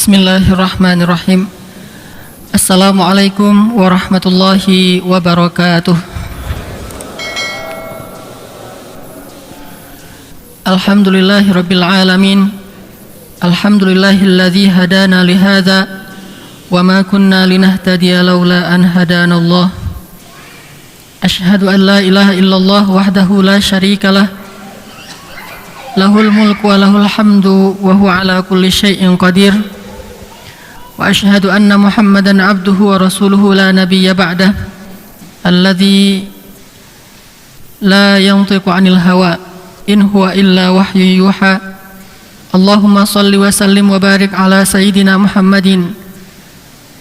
Bismillahirrahmanirrahim. Assalamualaikum warahmatullahi wabarakatuh. Alhamdulillahirabbil alamin. Alhamdulillahilladzi hadana lihadza wa ma kunna linahtadiya laula an hadanallah. Asyhadu an la ilaha illallah wahdahu la syarikalah. Lahul mulku wa lahul hamdu wa huwa ala kulli syai'in qadir. Wa asyhadu anna Muhammadan abduhu wa rasuluhu la nabiyya ba'dah. Alladzi la yantiqu 'anil hawa in huwa illa wahyu yuha. Allahumma salli wa sallim wa barik ala sayyidina Muhammadin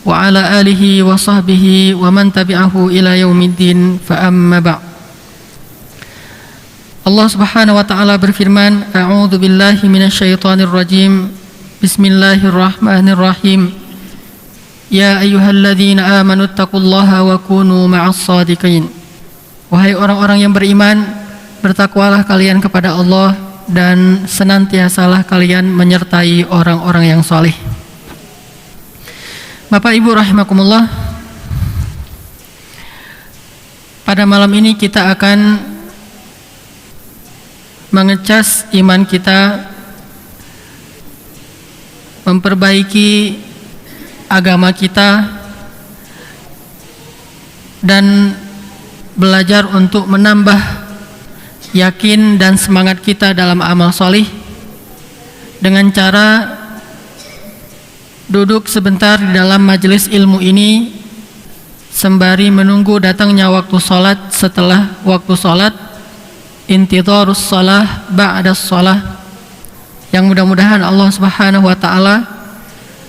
wa ala alihi wa sahbihi wa man tabi'ahu ila yaumiddin. Fa amma ba'. Allah Subhanahu wa taala berfirman, A'udzu billahi minasyaitonir rajim. Bismillahirrahmanirrahim. Ya ayyuhalladzina amanu taqullaha wa kunu ma'as shadiqin. Wahai orang-orang yang beriman, bertakwalah kalian kepada Allah dan senantiasalah kalian menyertai orang-orang yang saleh. Bapak Ibu rahimakumullah, pada malam ini kita akan mengecas iman kita, memperbaiki agama kita, dan belajar untuk menambah yakin dan semangat kita dalam amal solih dengan cara duduk sebentar di dalam majelis ilmu ini sembari menunggu datangnya waktu sholat. Setelah waktu sholat, intidharus shalah ba'das shalah, yang mudah-mudahan Allah Subhanahu wa taala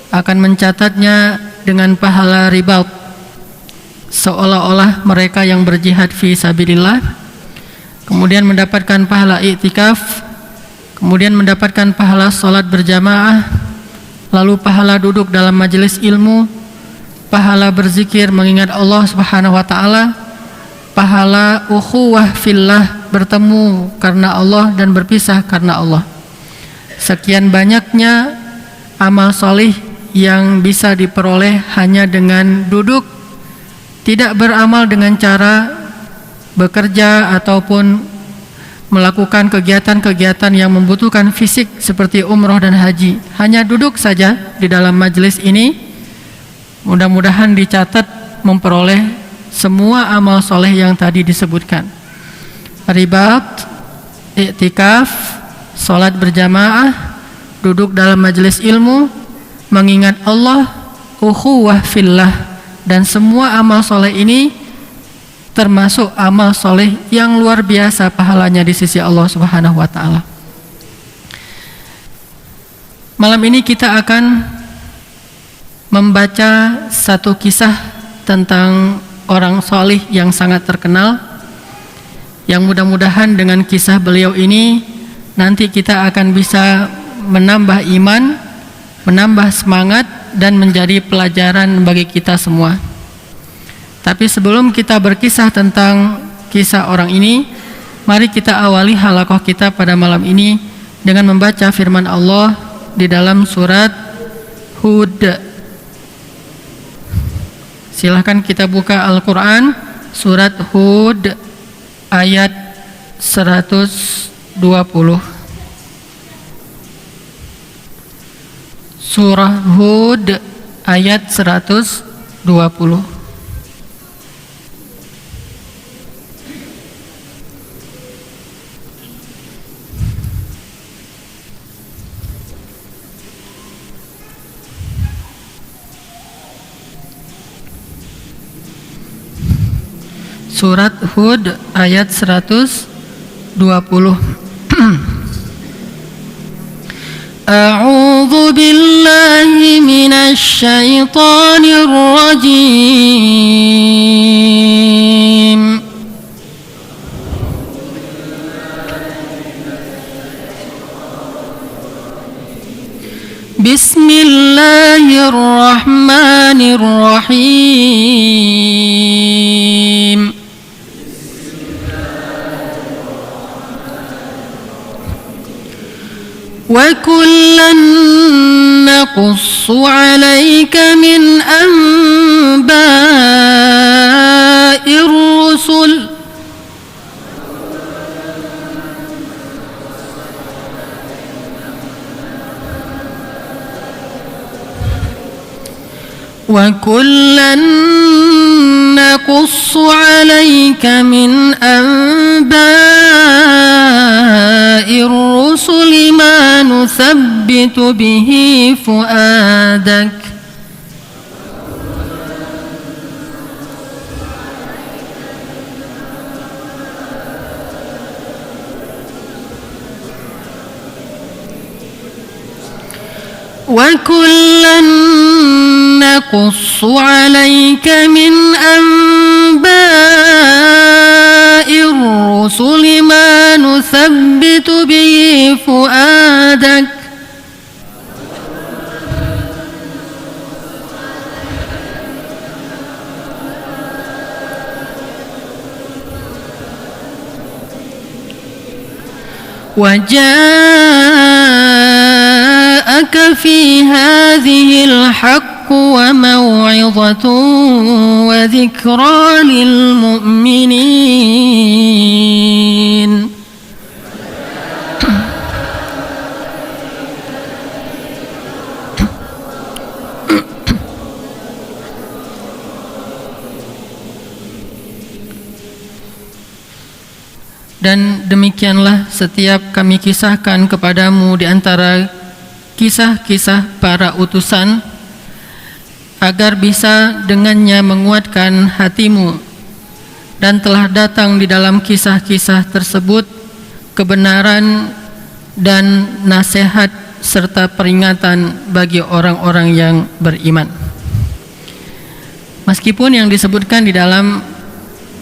akan mencatatnya dengan pahala ribaut, seolah-olah mereka yang berjihad fi sabilillah, kemudian mendapatkan pahala i'tikaf, kemudian mendapatkan pahala salat berjamaah, lalu pahala duduk dalam majelis ilmu, pahala berzikir mengingat Allah Subhanahu wa taala, pahala ukhuwah fillah, bertemu karena Allah dan berpisah karena Allah. Sekian banyaknya amal solih yang bisa diperoleh hanya dengan duduk, tidak beramal dengan cara bekerja ataupun melakukan kegiatan-kegiatan yang membutuhkan fisik seperti umroh dan haji. Hanya duduk saja di dalam majelis ini, mudah-mudahan dicatat memperoleh semua amal soleh yang tadi disebutkan. Ribat, i'tikaf, salat berjamaah, duduk dalam majelis ilmu, mengingat Allah, ukhuwah fillah, dan semua amal soleh ini termasuk amal soleh yang luar biasa pahalanya di sisi Allah Subhanahu wa taala. Malam ini kita akan membaca satu kisah tentang orang soleh yang sangat terkenal, yang mudah-mudahan dengan kisah beliau ini nanti kita akan bisa menambah iman, menambah semangat, dan menjadi pelajaran bagi kita semua. Tapi sebelum kita berkisah tentang kisah orang ini, mari kita awali halaqah kita pada malam ini dengan membaca firman Allah di dalam surat Hud. Silahkan kita buka Al-Quran, surat Hud ayat 120. Surah Hud ayat 120. Surat Hud ayat 120. A'udzu billahi minasy syaithanir rajim. Bismillahirrahmanirrahim. وكلا نقص عليك من أنباء الرسل وكلا نقص عليك من أنباء الرسل ما نثبت به فؤادك وكلا نقص عليك من أنباء الرسل ما نثبت به فؤادك وجاءك في هذه الحق وموعظة وذكرى للمؤمنين Dan demikianlah setiap kami kisahkan kepadamu di antara kisah-kisah para utusan, agar bisa dengannya menguatkan hatimu. Dan telah datang di dalam kisah-kisah tersebut kebenaran dan nasihat serta peringatan bagi orang-orang yang beriman. Meskipun yang disebutkan di dalam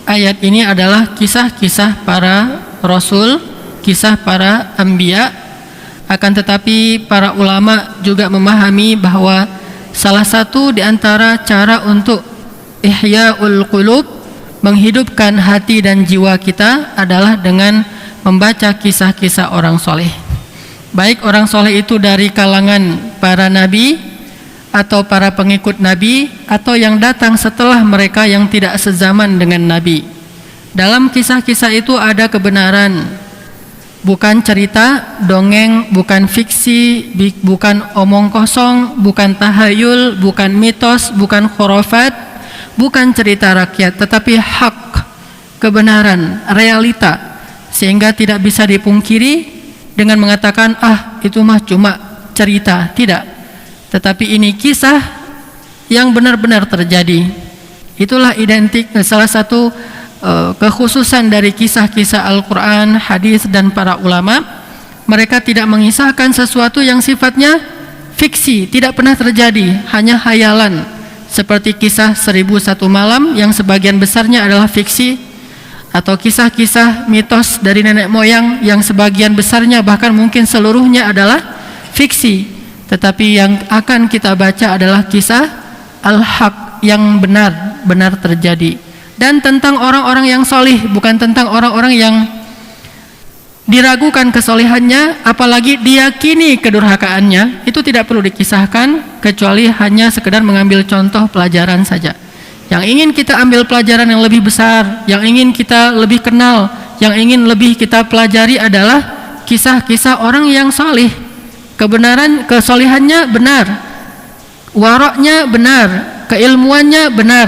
ayat ini adalah kisah-kisah para rasul, kisah para anbiya, akan tetapi para ulama juga memahami bahwa salah satu di antara cara untuk ihya'ul qulub, menghidupkan hati dan jiwa kita adalah dengan membaca kisah-kisah orang soleh. Baik orang soleh itu dari kalangan para nabi atau para pengikut Nabi, atau yang datang setelah mereka yang tidak sezaman dengan Nabi. Dalam kisah-kisah itu ada kebenaran, bukan cerita, dongeng, bukan fiksi, bukan omong kosong, bukan tahayul, bukan mitos, bukan khurafat, bukan cerita rakyat, tetapi hak, kebenaran, realita, sehingga tidak bisa dipungkiri dengan mengatakan, itu mah cuma cerita. Tidak. Tetapi ini kisah yang benar-benar terjadi. Itulah identik salah satu kekhususan dari kisah-kisah Al-Quran, hadis dan para ulama. Mereka tidak mengisahkan sesuatu yang sifatnya fiksi, tidak pernah terjadi, hanya hayalan. Seperti kisah 1001 malam yang sebagian besarnya adalah fiksi, atau kisah-kisah mitos dari nenek moyang yang sebagian besarnya bahkan mungkin seluruhnya adalah fiksi. Tetapi yang akan kita baca adalah kisah al-haq yang benar-benar terjadi, dan tentang orang-orang yang solih, bukan tentang orang-orang yang diragukan kesolehannya, apalagi diyakini kedurhakaannya. Itu tidak perlu dikisahkan, kecuali hanya sekedar mengambil contoh pelajaran saja. Yang ingin kita ambil pelajaran yang lebih besar, yang ingin kita lebih kenal, yang ingin lebih kita pelajari adalah kisah-kisah orang yang solih. Kebenaran, kesolehannya benar, waraknya benar, keilmuannya benar,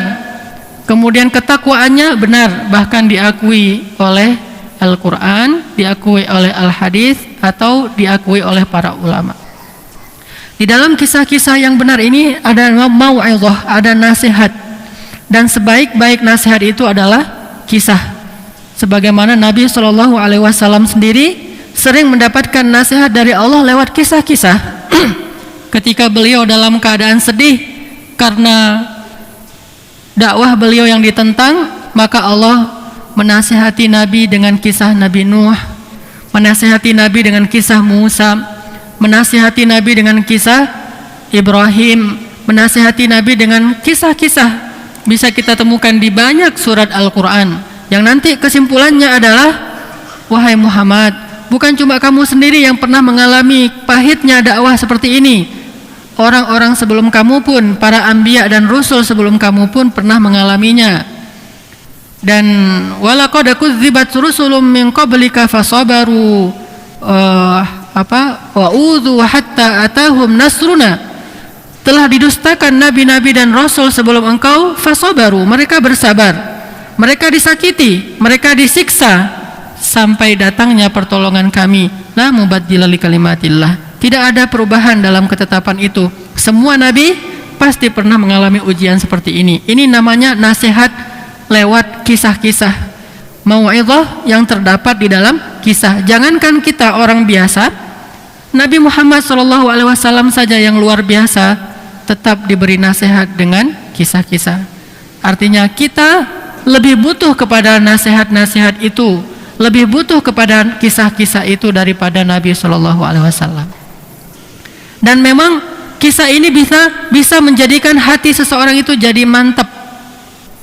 kemudian ketakwaannya benar, bahkan diakui oleh Al-Quran, diakui oleh Al-Hadis, atau diakui oleh para ulama. Di dalam kisah-kisah yang benar ini ada mau'izah, ada nasihat, dan sebaik-baik nasihat itu adalah kisah. Sebagaimana Nabi SAW sendiri sering mendapatkan nasihat dari Allah lewat kisah-kisah. Ketika beliau dalam keadaan sedih karena dakwah beliau yang ditentang, maka Allah menasihati Nabi dengan kisah Nabi Nuh, menasihati Nabi dengan kisah Musa, menasihati Nabi dengan kisah Ibrahim, menasihati Nabi dengan kisah-kisah. Bisa kita temukan di banyak surat Al-Quran, yang nanti kesimpulannya adalah, wahai Muhammad, bukan cuma kamu sendiri yang pernah mengalami pahitnya dakwah seperti ini. Orang-orang sebelum kamu pun, para anbiya dan rasul sebelum kamu pun pernah mengalaminya. Dan walaqad kudzibat rusulun min qablika fasabaru wa udhu hatta atahum nasruna. Telah didustakan nabi-nabi dan rasul sebelum engkau, fasabaru, mereka bersabar. Mereka disakiti, mereka disiksa sampai datangnya pertolongan kami. La mubaddila li kalimatillah. Tidak ada perubahan dalam ketetapan itu. Semua nabi pasti pernah mengalami ujian seperti ini. Ini namanya nasihat lewat kisah-kisah, mau'izah yang terdapat di dalam kisah. Jangankan kita orang biasa, Nabi Muhammad SAW saja yang luar biasa tetap diberi nasihat dengan kisah-kisah. Artinya kita lebih butuh kepada nasihat-nasihat itu, lebih butuh kepada kisah-kisah itu daripada Nabi SAW. Dan memang kisah ini bisa menjadikan hati seseorang itu jadi mantap.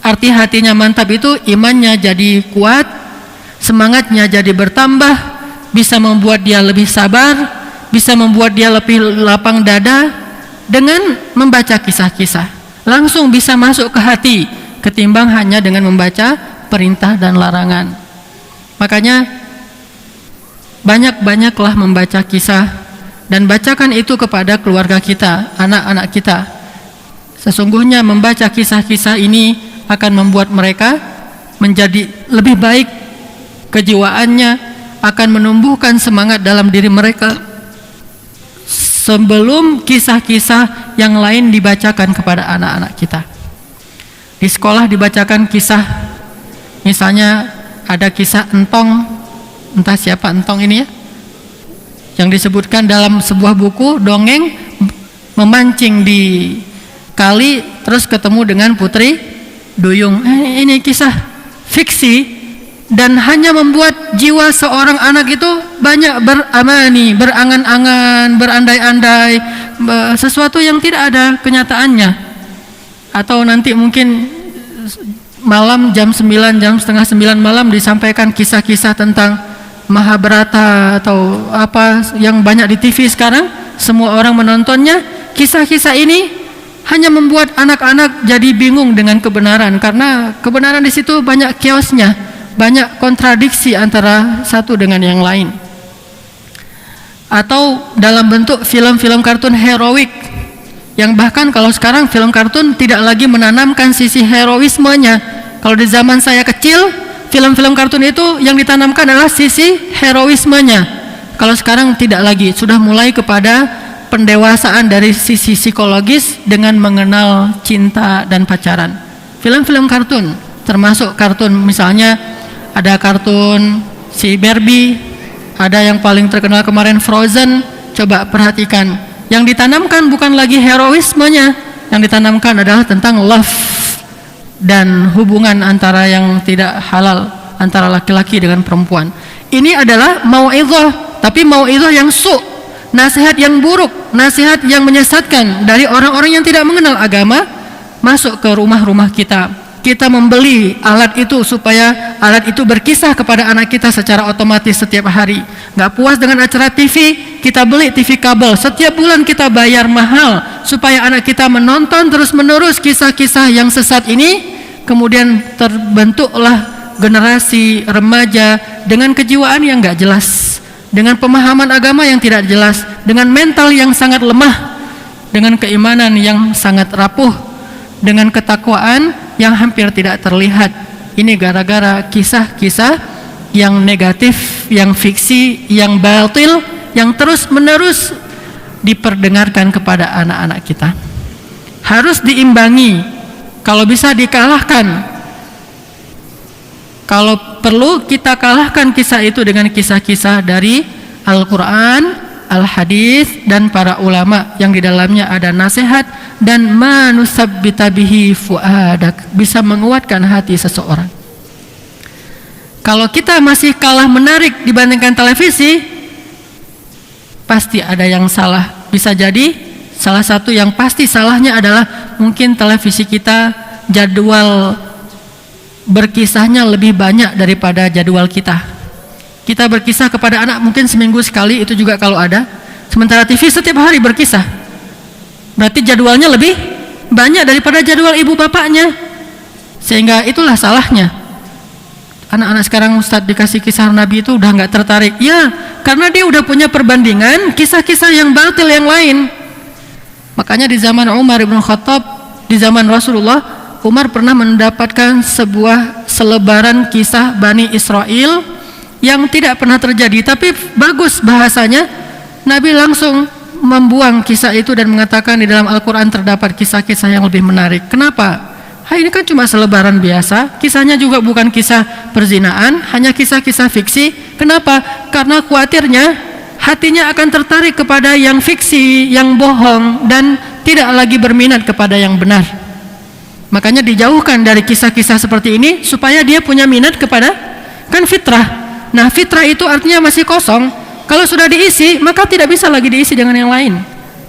Arti hatinya mantap itu imannya jadi kuat, semangatnya jadi bertambah, bisa membuat dia lebih sabar, bisa membuat dia lebih lapang dada dengan membaca kisah-kisah. Langsung bisa masuk ke hati ketimbang hanya dengan membaca perintah dan larangan. Makanya banyak-banyaklah membaca kisah dan bacakan itu kepada keluarga kita, anak-anak kita. Sesungguhnya membaca kisah-kisah ini akan membuat mereka menjadi lebih baik kejiwaannya, akan menumbuhkan semangat dalam diri mereka sebelum kisah-kisah yang lain dibacakan kepada anak-anak kita. Di sekolah dibacakan kisah, misalnya ada kisah Entong, entah siapa Entong ini ya, yang disebutkan dalam sebuah buku dongeng, memancing di kali terus ketemu dengan putri duyung. Ini kisah fiksi dan hanya membuat jiwa seorang anak itu banyak beramani, berangan-angan, berandai-andai sesuatu yang tidak ada kenyataannya. Atau nanti mungkin malam jam 9, jam setengah 9 malam disampaikan kisah-kisah tentang Mahabharata atau apa yang banyak di TV sekarang, semua orang menontonnya. Kisah-kisah ini hanya membuat anak-anak jadi bingung dengan kebenaran, karena kebenaran di situ banyak chaosnya, banyak kontradiksi antara satu dengan yang lain. Atau dalam bentuk film-film kartun heroik, yang bahkan kalau sekarang film kartun tidak lagi menanamkan sisi heroismenya. Kalau di zaman saya kecil, film-film kartun itu yang ditanamkan adalah sisi heroismenya. Kalau sekarang tidak lagi, sudah mulai kepada pendewasaan dari sisi psikologis dengan mengenal cinta dan pacaran. Film-film kartun, termasuk kartun misalnya ada kartun si Barbie, ada yang paling terkenal kemarin Frozen. Coba perhatikan, yang ditanamkan bukan lagi heroismenya, yang ditanamkan adalah tentang love dan hubungan antara yang tidak halal antara laki-laki dengan perempuan. Ini adalah mau'izah, tapi mau'izah yang nasihat yang buruk, nasihat yang menyesatkan dari orang-orang yang tidak mengenal agama masuk ke rumah-rumah kita. Kita membeli alat itu supaya alat itu berkisah kepada anak kita secara otomatis setiap hari. Nggak puas dengan acara TV, kita beli TV kabel. Setiap bulan kita bayar mahal supaya anak kita menonton terus-menerus kisah-kisah yang sesat ini. Kemudian terbentuklah generasi remaja dengan kejiwaan yang nggak jelas, dengan pemahaman agama yang tidak jelas, dengan mental yang sangat lemah, dengan keimanan yang sangat rapuh, dengan ketakwaan yang hampir tidak terlihat. Ini gara-gara kisah-kisah yang negatif, yang fiksi, yang batil, yang terus-menerus diperdengarkan kepada anak-anak kita. Harus diimbangi, kalau bisa dikalahkan. Kalau perlu kita kalahkan kisah itu dengan kisah-kisah dari Al-Quran, Al-Hadis, dan para ulama yang di dalamnya ada nasihat dan manusabbita bihi fuadak, bisa menguatkan hati seseorang. Kalau kita masih kalah menarik dibandingkan televisi, pasti ada yang salah. Bisa jadi salah satu yang pasti salahnya adalah mungkin televisi kita jadwal berkisahnya lebih banyak daripada jadwal kita. Kita berkisah kepada anak mungkin seminggu sekali, itu juga kalau ada. Sementara TV setiap hari berkisah. Berarti jadwalnya lebih banyak daripada jadwal ibu bapaknya. Sehingga itulah salahnya. Anak-anak sekarang Ustadz dikasih kisah Nabi itu udah nggak tertarik. Ya, karena dia udah punya perbandingan kisah-kisah yang batil yang lain. Makanya di zaman Umar ibn Khattab, di zaman Rasulullah, Umar pernah mendapatkan sebuah selebaran kisah Bani Israel yang tidak pernah terjadi, tapi bagus bahasanya. Nabi langsung membuang kisah itu dan mengatakan di dalam Al-Quran terdapat kisah-kisah yang lebih menarik. Kenapa? Ini kan cuma selebaran biasa, kisahnya juga bukan kisah perzinaan, hanya kisah-kisah fiksi. Kenapa? Karena khawatirnya hatinya akan tertarik kepada yang fiksi, yang bohong, dan tidak lagi berminat kepada yang benar. Makanya dijauhkan dari kisah-kisah seperti ini supaya dia punya minat kepada kan fitrah. Nah, fitrah itu artinya masih kosong. Kalau sudah diisi, maka tidak bisa lagi diisi dengan yang lain.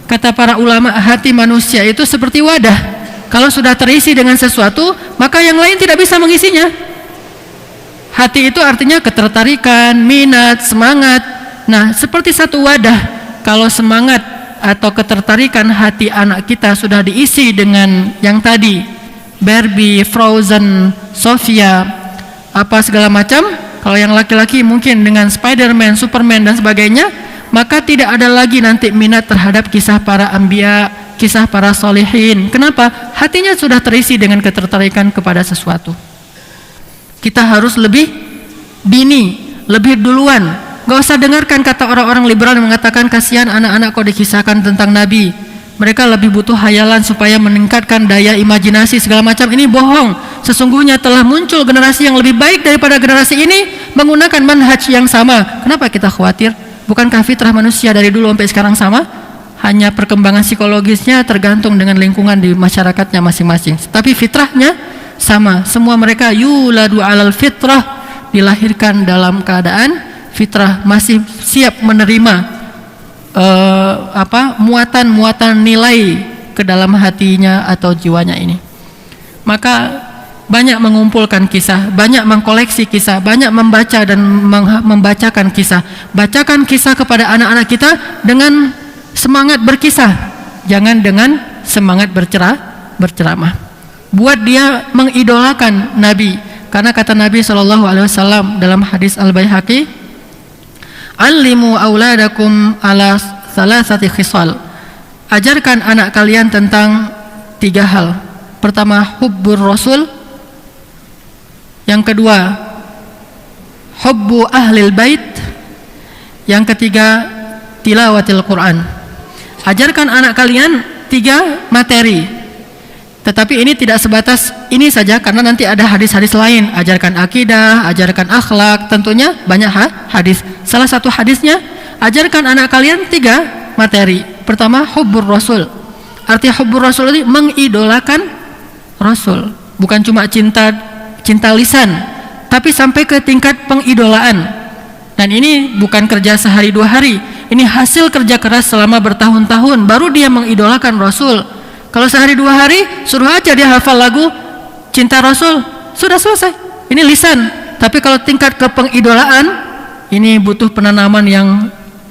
Kata para ulama, hati manusia itu seperti wadah. Kalau sudah terisi dengan sesuatu, maka yang lain tidak bisa mengisinya. Hati itu artinya ketertarikan, minat, semangat. Nah, seperti satu wadah. Kalau semangat atau ketertarikan hati anak kita sudah diisi dengan yang tadi, Barbie, Frozen, Sofia, apa segala macam. Kalau yang laki-laki mungkin dengan Spider-Man, Superman dan sebagainya, maka tidak ada lagi nanti minat terhadap kisah para anbiya, kisah para solehin. Kenapa? Hatinya sudah terisi dengan ketertarikan kepada sesuatu. Kita harus lebih dini, lebih duluan. Gak usah dengarkan kata orang-orang liberal yang mengatakan kasihan anak-anak kok dikisahkan tentang Nabi. Mereka lebih butuh hayalan supaya meningkatkan daya imajinasi segala macam. Ini bohong. Sesungguhnya telah muncul generasi yang lebih baik daripada generasi ini menggunakan manhaj yang sama. Kenapa kita khawatir? Bukankah fitrah manusia dari dulu sampai sekarang sama? Hanya perkembangan psikologisnya tergantung dengan lingkungan di masyarakatnya masing-masing. Tapi fitrahnya sama. Semua mereka yuladu alal fitrah, dilahirkan dalam keadaan fitrah, masih siap menerima muatan-muatan nilai ke dalam hatinya atau jiwanya ini. Maka banyak mengumpulkan kisah, banyak mengkoleksi kisah, banyak membaca dan membacakan kisah. Bacakan kisah kepada anak-anak kita dengan semangat berkisah, jangan dengan semangat berceramah. Buat dia mengidolakan Nabi, karena kata Nabi SAW dalam hadis Al-Baihaqi, "Allimu auladakum ala salasati khisal." Ajarkan anak kalian tentang 3 hal. Pertama, hubbur Rasul. Yang kedua, hubbu ahlil bait. Yang ketiga, tilawatil Quran. Ajarkan anak kalian 3 materi. Tetapi ini tidak sebatas ini saja, karena nanti ada hadis-hadis lain. Ajarkan akidah, ajarkan akhlak, tentunya banyak hadis. Salah satu hadisnya, ajarkan anak kalian 3 materi. Pertama, hubbur Rasul. Artinya hubbur Rasul itu mengidolakan Rasul. Bukan cuma cinta lisan, tapi sampai ke tingkat pengidolaan. Dan ini bukan kerja sehari 2 hari. Ini hasil kerja keras selama bertahun-tahun, baru dia mengidolakan Rasul. Kalau sehari 2 hari, suruh aja dia hafal lagu cinta Rasul, sudah selesai. Ini lisan. Tapi kalau tingkat ke pengidolaan, ini butuh penanaman yang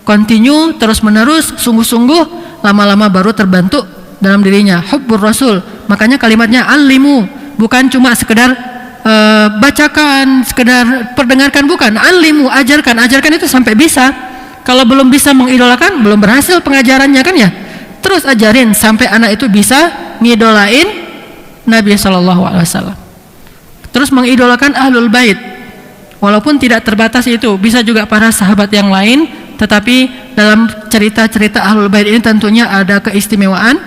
kontinu, terus-menerus, sungguh-sungguh, lama-lama baru terbentuk dalam dirinya hubbur Rasul. Makanya kalimatnya alimu, bukan cuma sekedar bacakan, sekedar perdengarkan, bukan. Alimu, ajarkan itu sampai bisa. Kalau belum bisa mengidolakan, belum berhasil pengajarannya kan ya. Terus ajarin sampai anak itu bisa ngidolain Nabi SAW. Terus mengidolakan ahlul bait. Walaupun tidak terbatas itu, bisa juga para sahabat yang lain. Tetapi dalam cerita-cerita ahlul bait ini tentunya ada keistimewaan.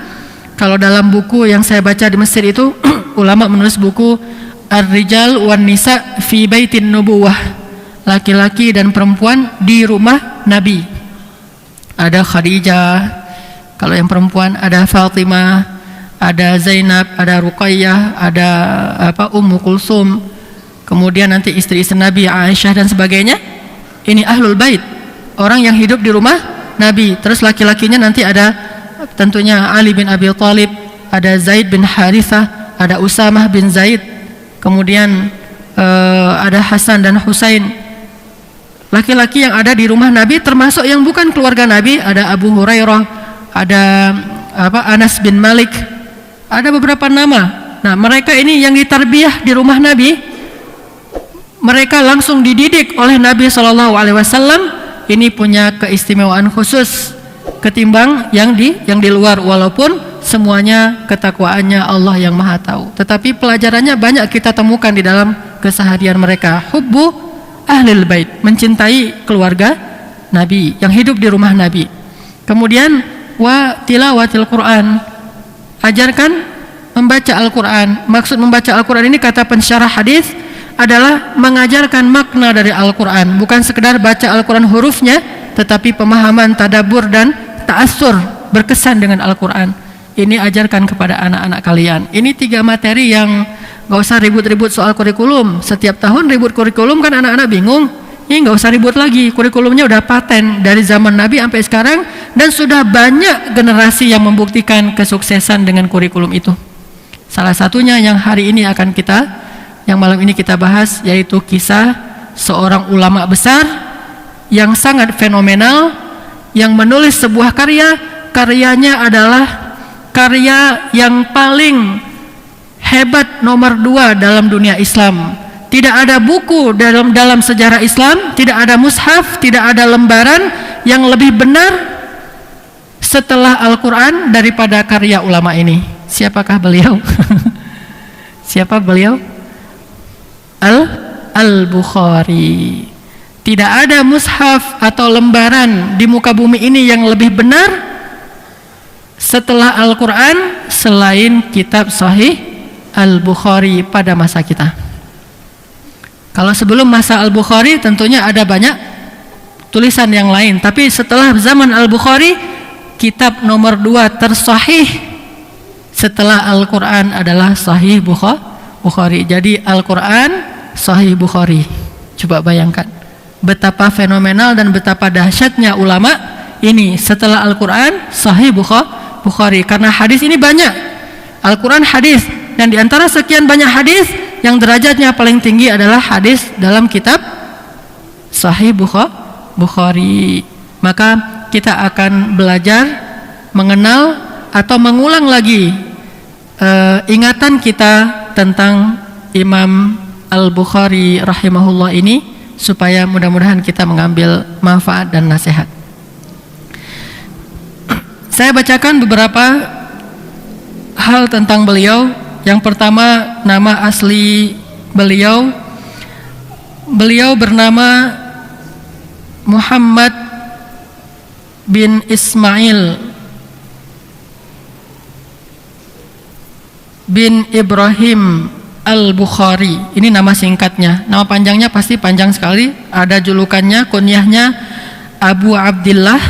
Kalau dalam buku yang saya baca di Mesir itu, ulama menulis buku Ar-Rijal wan Nisa fi Baitin Nubuwah, laki-laki dan perempuan di rumah Nabi. Ada Khadijah, kalau yang perempuan ada Fatimah, ada Zainab, ada Ruqayyah, ada Ummu Kulsum, kemudian nanti istri-istri Nabi, Aisyah dan sebagainya. Ini ahlul bait, orang yang hidup di rumah Nabi. Terus laki-lakinya nanti ada tentunya Ali bin Abi Thalib, ada Zaid bin Harithah, ada Usamah bin Zaid, kemudian ada Hasan dan Husain. laki-laki yang ada di rumah Nabi, termasuk yang bukan keluarga Nabi. Ada Abu Hurairah, ada Anas bin Malik, ada beberapa nama. Nah, mereka ini yang ditarbiyah di rumah Nabi, mereka langsung dididik oleh Nabi SAW. Ini punya keistimewaan khusus ketimbang yang di luar, walaupun semuanya ketakwaannya Allah yang Maha Tahu. Tetapi pelajarannya banyak kita temukan di dalam keseharian mereka. Hubbu ahlil bait, mencintai keluarga Nabi yang hidup di rumah Nabi. Kemudian wa tilawatil Quran, ajarkan membaca Al-Quran. Maksud membaca Al-Quran ini kata pensyarah hadis adalah mengajarkan makna dari Al-Quran, bukan sekedar baca Al-Quran hurufnya, tetapi pemahaman, tadabbur dan ta'assur, berkesan dengan Al-Quran. Ini ajarkan kepada anak-anak kalian. Ini 3 materi yang gak usah ribut-ribut soal kurikulum. Setiap tahun ribut kurikulum kan anak-anak bingung. Ini gak usah ribut lagi, kurikulumnya udah paten dari zaman Nabi sampai sekarang, dan sudah banyak generasi yang membuktikan kesuksesan dengan kurikulum itu. Salah satunya yang hari ini yang malam ini kita bahas, yaitu kisah seorang ulama besar yang sangat fenomenal, yang menulis sebuah karyanya adalah karya yang paling hebat nomor 2 dalam dunia Islam. Tidak ada buku dalam sejarah Islam, tidak ada mushaf, tidak ada lembaran yang lebih benar setelah Al-Quran daripada karya ulama ini. Siapakah beliau? Siapa beliau? Al-Bukhari. Tidak ada mushaf atau lembaran di muka bumi ini yang lebih benar setelah Al-Quran selain kitab Sahih Al-Bukhari pada masa kita. Kalau sebelum masa Al-Bukhari tentunya ada banyak tulisan yang lain, tapi setelah zaman Al-Bukhari, kitab nomor 2 tersahih setelah Al-Quran adalah Sahih Bukhari. Jadi Al-Quran, Sahih Bukhari. Coba bayangkan betapa fenomenal dan betapa dahsyatnya ulama ini. Setelah Al-Quran, Sahih Bukhari. Karena hadis ini banyak, Al-Quran hadis, dan diantara sekian banyak hadis, yang derajatnya paling tinggi adalah hadis dalam kitab Sahih Bukhari. Maka kita akan belajar mengenal atau mengulang lagi ingatan kita tentang Imam Al-Bukhari rahimahullah ini, supaya mudah-mudahan kita mengambil manfaat dan nasihat. Saya bacakan beberapa hal tentang beliau. Yang pertama, nama asli beliau bernama Muhammad bin Ismail bin Ibrahim Al-Bukhari. Ini nama singkatnya. Nama panjangnya pasti panjang sekali. Ada julukannya, kunyahnya Abu Abdillah,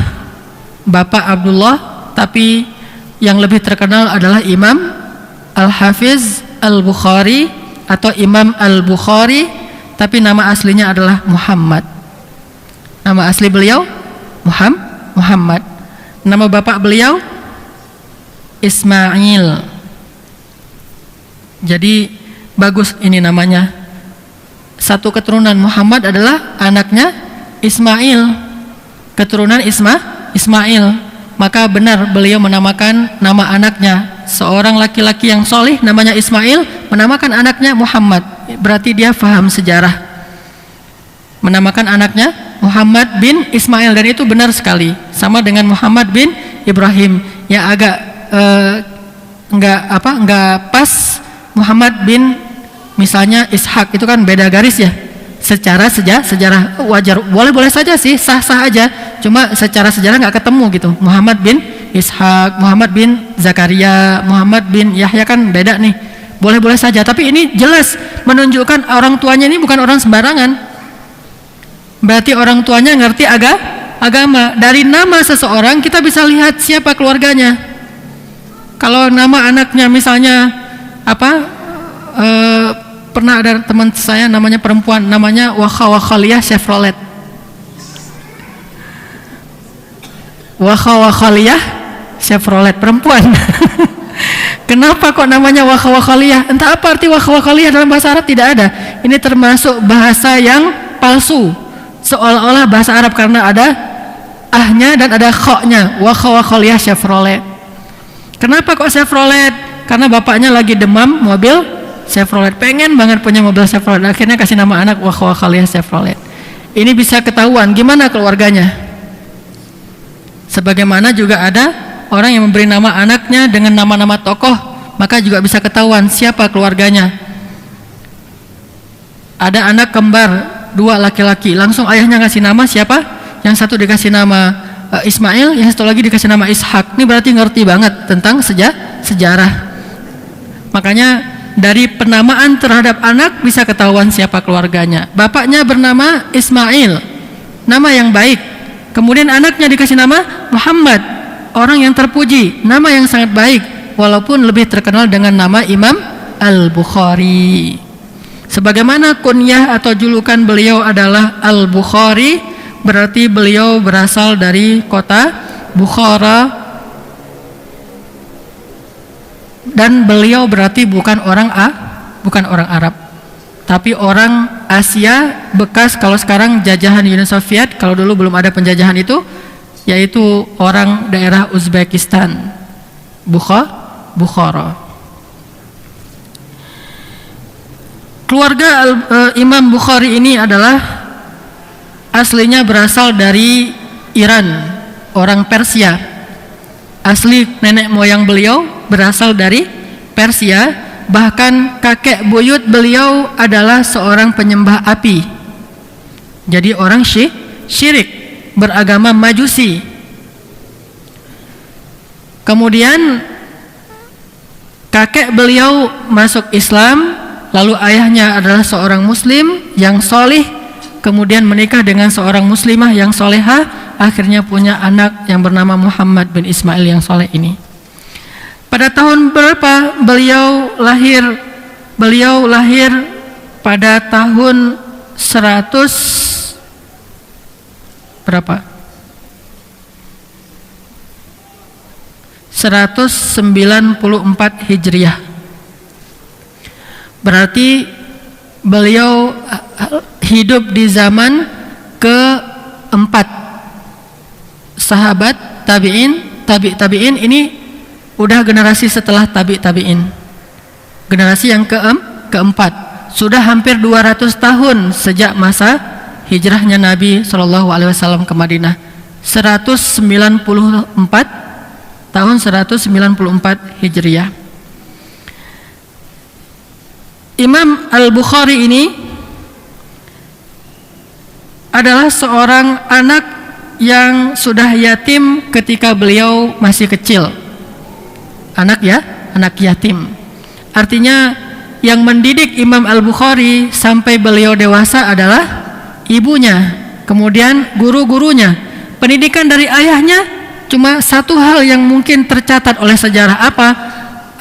Bapak Abdullah, tapi yang lebih terkenal adalah Imam Al-Hafiz Al-Bukhari atau Imam Al-Bukhari, tapi nama aslinya adalah Muhammad. Nama asli beliau Muhammad. Nama bapak beliau Ismail. Jadi bagus ini namanya. Satu keturunan Muhammad adalah anaknya Ismail, keturunan Ismail. Maka benar beliau menamakan nama anaknya, seorang laki-laki yang solih namanya Ismail, menamakan anaknya Muhammad. Berarti dia faham sejarah, menamakan anaknya Muhammad bin Ismail, dan itu benar sekali, sama dengan Muhammad bin Ibrahim. Yang agak enggak pas Muhammad bin misalnya Ishak, itu kan beda garis ya. Secara sejarah wajar, boleh saja sih, sah-sah aja, cuma secara sejarah nggak ketemu gitu. Muhammad bin Ishak, Muhammad bin Zakaria, Muhammad bin Yahya kan beda nih. Boleh saja, tapi ini jelas menunjukkan orang tuanya ini bukan orang sembarangan. Berarti orang tuanya ngerti agama. Dari nama seseorang kita bisa lihat siapa keluarganya. Kalau nama anaknya misalnya pernah ada teman saya namanya perempuan, namanya Wakhaliyah Chevrolet. Wakhaliyah Chevrolet, perempuan. Kenapa kok namanya Wakhaliyah? Entah apa arti Wakhaliyah dalam bahasa Arab, tidak ada. Ini termasuk bahasa yang palsu. seolah-olah bahasa Arab karena ada ahnya dan ada kho-nya, wa khawakholiyah Chevrolet. Kenapa kok Chevrolet? Karena bapaknya lagi demam mobil Chevrolet, pengen banget punya mobil Chevrolet, akhirnya kasih nama anak wa khawakholiyah Chevrolet. Ini bisa ketahuan gimana keluarganya. Sebagaimana juga ada orang yang memberi nama anaknya dengan nama-nama tokoh, maka juga bisa ketahuan siapa keluarganya. Ada anak kembar 2 laki-laki, langsung ayahnya ngasih nama siapa? Yang satu dikasih nama Ismail, yang satu lagi dikasih nama Ishak. Ini berarti ngerti banget tentang sejarah. Makanya dari penamaan terhadap anak bisa ketahuan siapa keluarganya. Bapaknya bernama Ismail, nama yang baik. Kemudian anaknya dikasih nama Muhammad, orang yang terpuji, nama yang sangat baik, walaupun lebih terkenal dengan nama Imam Al-Bukhari. Sebagaimana kunyah atau julukan beliau adalah Al-Bukhari, berarti beliau berasal dari kota Bukhara, dan beliau berarti bukan orang Arab, tapi orang Asia bekas, kalau sekarang jajahan Uni Soviet, kalau dulu belum ada penjajahan itu, yaitu orang daerah Uzbekistan, Bukhara. Keluarga Imam Bukhari ini adalah aslinya berasal dari Iran, orang Persia. Asli nenek moyang beliau berasal dari Persia, bahkan kakek buyut beliau adalah seorang penyembah api. Jadi orang syirik, beragama Majusi. Kemudian kakek beliau masuk Islam, lalu ayahnya adalah seorang muslim yang solih, kemudian menikah dengan seorang muslimah yang solehah, akhirnya punya anak yang bernama Muhammad bin Ismail yang soleh ini. Pada tahun berapa beliau lahir? Beliau lahir pada tahun 100 berapa? 194 Hijriah. Berarti beliau hidup di zaman keempat sahabat tabi'in. Tabi'in ini udah generasi setelah tabi'in, generasi yang keempat. Sudah hampir 200 tahun sejak masa hijrahnya Nabi SAW ke Madinah. tahun 194 Hijriah. Imam Al-Bukhari ini adalah seorang anak yang sudah yatim ketika beliau masih kecil. Anak yatim. Artinya yang mendidik Imam Al-Bukhari sampai beliau dewasa adalah ibunya, kemudian guru-gurunya. Pendidikan dari ayahnya cuma satu hal yang mungkin tercatat oleh sejarah, apa?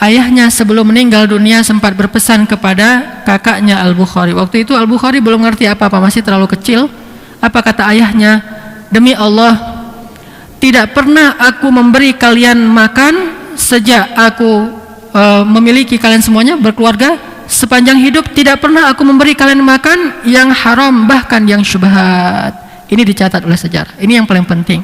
Ayahnya sebelum meninggal dunia sempat berpesan kepada kakaknya Al-Bukhari. Waktu itu Al-Bukhari belum ngerti apa-apa, masih terlalu kecil. Apa kata ayahnya? Demi Allah, tidak pernah aku memberi kalian makan sejak aku memiliki kalian semuanya berkeluarga. Sepanjang hidup tidak pernah aku memberi kalian makan yang haram, bahkan yang syubhat. Ini dicatat oleh sejarah. Ini yang paling penting.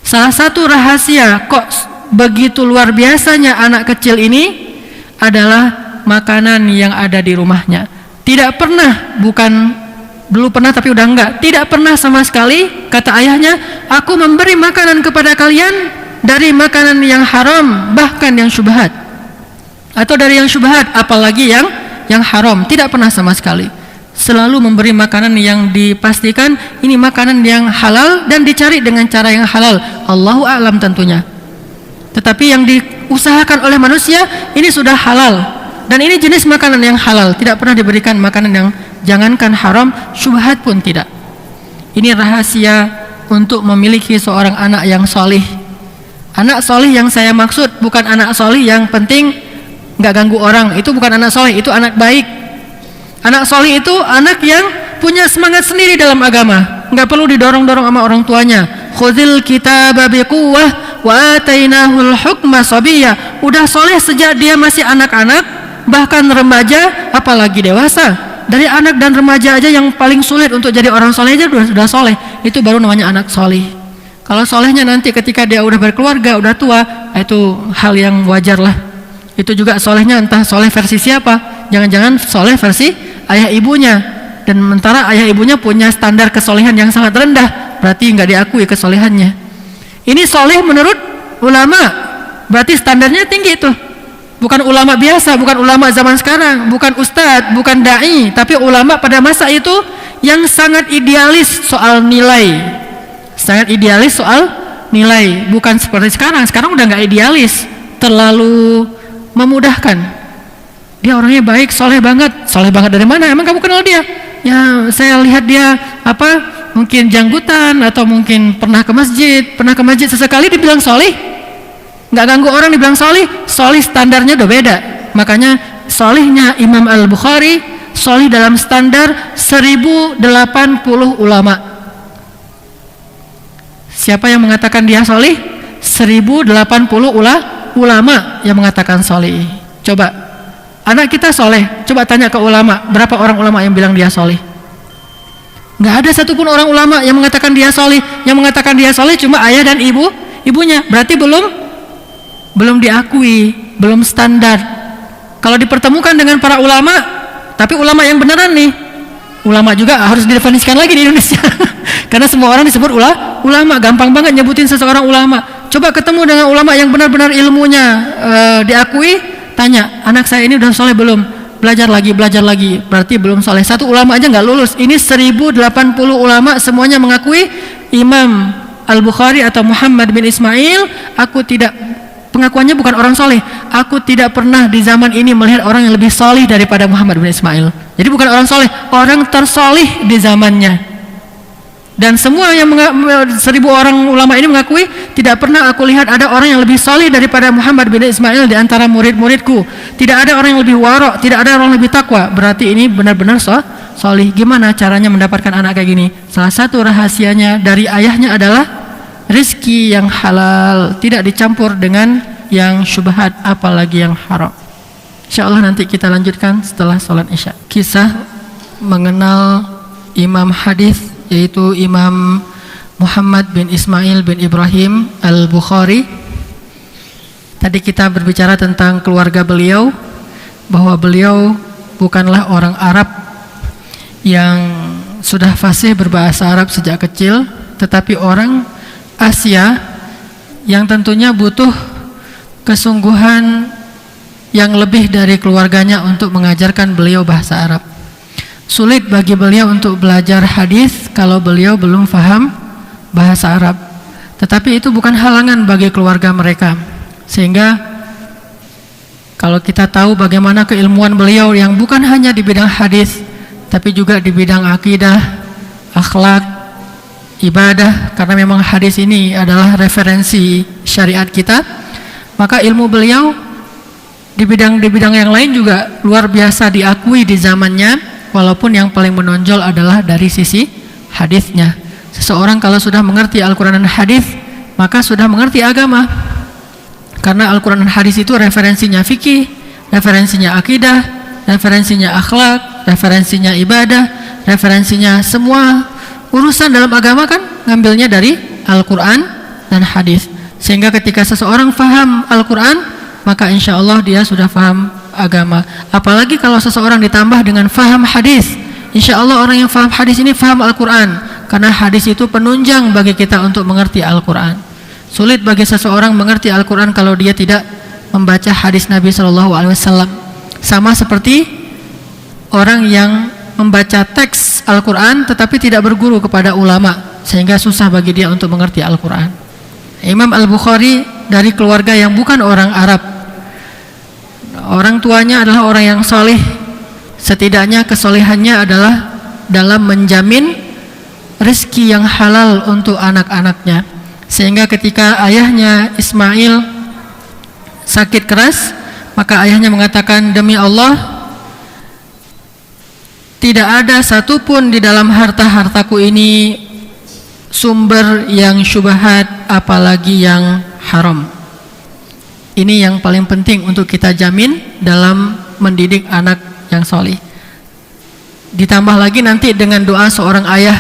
Salah satu rahasia kok begitu luar biasanya anak kecil ini adalah makanan yang ada di rumahnya. Tidak pernah, bukan dulu pernah tapi udah enggak, tidak pernah sama sekali kata ayahnya, aku memberi makanan kepada kalian dari makanan yang haram, bahkan yang syubhat, atau dari yang syubhat apalagi yang haram. Tidak pernah sama sekali. Selalu memberi makanan yang dipastikan ini makanan yang halal dan dicari dengan cara yang halal. Allahu a'lam tentunya. Tetapi yang diusahakan oleh manusia ini sudah halal, dan ini jenis makanan yang halal. Tidak pernah diberikan makanan yang jangankan haram, syubhat pun tidak. Ini rahasia untuk memiliki seorang anak yang solih. Anak solih yang saya maksud bukan anak solih yang penting nggak ganggu orang. Itu bukan anak solih, itu anak baik. Anak solih itu anak yang punya semangat sendiri dalam agama, nggak perlu didorong-dorong sama orang tuanya. Khudhil kitaba biquwwah wa atainahul hukma sabiyya. Udah soleh sejak dia masih anak-anak, bahkan remaja, apalagi dewasa. Dari anak dan remaja aja yang paling sulit untuk jadi orang soleh aja sudah soleh, itu baru namanya anak soleh. Kalau solehnya nanti ketika dia udah berkeluarga, udah tua, itu hal yang wajar lah. Itu juga solehnya entah soleh versi siapa, jangan-jangan soleh versi ayah ibunya, dan sementara ayah ibunya punya standar kesolehan yang sangat rendah, berarti nggak diakui kesolehannya. Ini soleh menurut ulama, berarti standarnya tinggi tuh. Bukan ulama biasa, bukan ulama zaman sekarang, bukan ustadz, bukan da'i, tapi ulama pada masa itu yang sangat idealis soal nilai. Sangat idealis soal nilai, bukan seperti sekarang. Sekarang udah nggak idealis, terlalu memudahkan. Dia orangnya baik, soleh banget. Soleh banget dari mana? Emang kamu kenal dia? Ya, saya lihat dia mungkin janggutan, atau mungkin pernah ke masjid sesekali dibilang soleh. Nggak ganggu orang dibilang soleh. Soleh standarnya udah beda. Makanya solehnya Imam Al-Bukhari soleh dalam standar 1080 ulama. Siapa yang mengatakan dia soleh? 1080 ulama yang mengatakan soleh. Coba anak kita soleh, coba tanya ke ulama, berapa orang ulama yang bilang dia soleh? Nggak ada satupun orang ulama yang mengatakan dia soleh. Yang mengatakan dia soleh cuma ayah dan ibunya. Berarti belum diakui, belum standar. Kalau dipertemukan dengan para ulama, tapi ulama yang beneran nih, ulama juga harus didefinisikan lagi di Indonesia. Karena semua orang disebut ulama, gampang banget nyebutin seseorang ulama. Coba ketemu dengan ulama yang benar-benar ilmunya diakui, tanya, anak saya ini udah soleh belum? Belajar lagi, berarti belum soleh. Satu ulama aja nggak lulus. Ini 1080 ulama semuanya mengakui Imam Al-Bukhari atau Muhammad bin Ismail, pengakuannya bukan orang soleh. Aku tidak pernah di zaman ini melihat orang yang lebih soleh daripada Muhammad bin Ismail. Jadi bukan orang soleh, orang tersoleh di zamannya. Dan semua yang 1000 orang ulama ini mengakui, tidak pernah aku lihat ada orang yang lebih soleh daripada Muhammad bin Ismail di antara murid-muridku. Tidak ada orang yang lebih warok, tidak ada orang yang lebih takwa. Berarti ini benar-benar soleh. Gimana caranya mendapatkan anak kayak gini? Salah satu rahasianya dari ayahnya adalah rizki yang halal, tidak dicampur dengan yang syubhat, apalagi yang haram. InsyaAllah nanti kita lanjutkan setelah sholat isya. Kisah mengenal imam hadis, yaitu Imam Muhammad bin Ismail bin Ibrahim Al-Bukhari. Tadi kita berbicara tentang keluarga beliau, bahwa beliau bukanlah orang Arab yang sudah fasih berbahasa Arab sejak kecil, tetapi orang Asia yang tentunya butuh kesungguhan yang lebih dari keluarganya untuk mengajarkan beliau bahasa Arab. Sulit bagi beliau untuk belajar hadis kalau beliau belum faham bahasa Arab. Tetapi itu bukan halangan bagi keluarga mereka. Sehingga kalau kita tahu bagaimana keilmuan beliau yang bukan hanya di bidang hadis, tapi juga di bidang akidah, akhlak, ibadah, karena memang hadis ini adalah referensi syariat kita, maka ilmu beliau di bidang yang lain juga luar biasa diakui di zamannya, walaupun yang paling menonjol adalah dari sisi hadisnya. Seseorang kalau sudah mengerti Al-Quran dan hadis, maka sudah mengerti agama, karena Al-Quran dan hadis itu referensinya fikih, referensinya akidah, referensinya akhlak, referensinya ibadah, referensinya semua urusan dalam agama kan ngambilnya dari Al-Quran dan hadis. Sehingga ketika seseorang faham Al-Quran, maka insya Allah dia sudah faham agama. Apalagi kalau seseorang ditambah dengan faham hadis, insya Allah orang yang faham hadis ini faham Al-Quran, karena hadis itu penunjang bagi kita untuk mengerti Al-Quran. Sulit bagi seseorang mengerti Al-Quran kalau dia tidak membaca hadis Nabi SAW. Sama seperti orang yang membaca teks Al-Quran tetapi tidak berguru kepada ulama, sehingga susah bagi dia untuk mengerti Al-Quran. Imam Al-Bukhari dari keluarga yang bukan orang Arab. Orang tuanya adalah orang yang soleh. Setidaknya kesolehannya adalah dalam menjamin rezeki yang halal untuk anak-anaknya. Sehingga ketika ayahnya Ismail sakit keras, maka ayahnya mengatakan, demi Allah, tidak ada satupun di dalam harta-hartaku ini sumber yang syubhat, apalagi yang haram. Ini yang paling penting untuk kita jamin dalam mendidik anak yang soleh. ditambah lagi nanti dengan doa seorang ayah,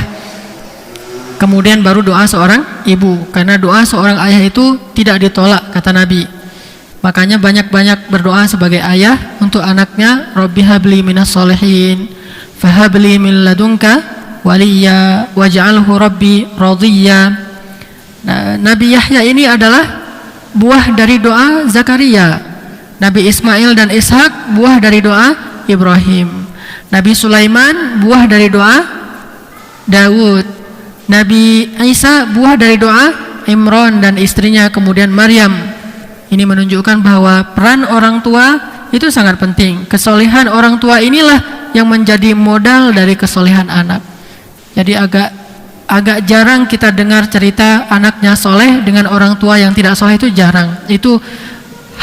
kemudian baru doa seorang ibu, karena doa seorang ayah itu tidak ditolak kata Nabi. Makanya banyak-banyak berdoa sebagai ayah untuk anaknya, Rabbi habli minas solihin fahabli min ladunka waliya waj'alhu rabbi radiyya. Nah, Nabi Yahya ini adalah buah dari doa Zakaria. Nabi Ismail dan Ishak buah dari doa Ibrahim. Nabi Sulaiman buah dari doa Daud. Nabi Isa buah dari doa Imran dan istrinya, kemudian Maryam. Ini menunjukkan bahwa peran orang tua itu sangat penting. Kesolehan orang tua inilah yang menjadi modal dari kesolehan anak. Jadi agak jarang kita dengar cerita anaknya soleh dengan orang tua yang tidak soleh, itu jarang. Itu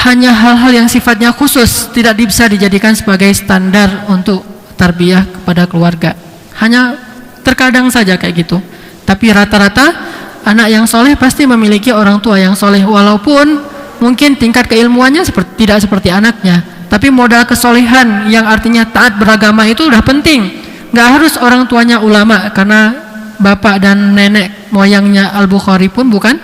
hanya hal-hal yang sifatnya khusus, tidak bisa dijadikan sebagai standar untuk tarbiyah kepada keluarga. Hanya terkadang saja kayak gitu. Tapi rata-rata anak yang soleh pasti memiliki orang tua yang soleh, walaupun mungkin tingkat keilmuannya tidak seperti anaknya. Tapi modal kesolehan yang artinya taat beragama itu udah penting. Nggak harus orang tuanya ulama, karena bapak dan nenek moyangnya Al-Bukhari pun bukan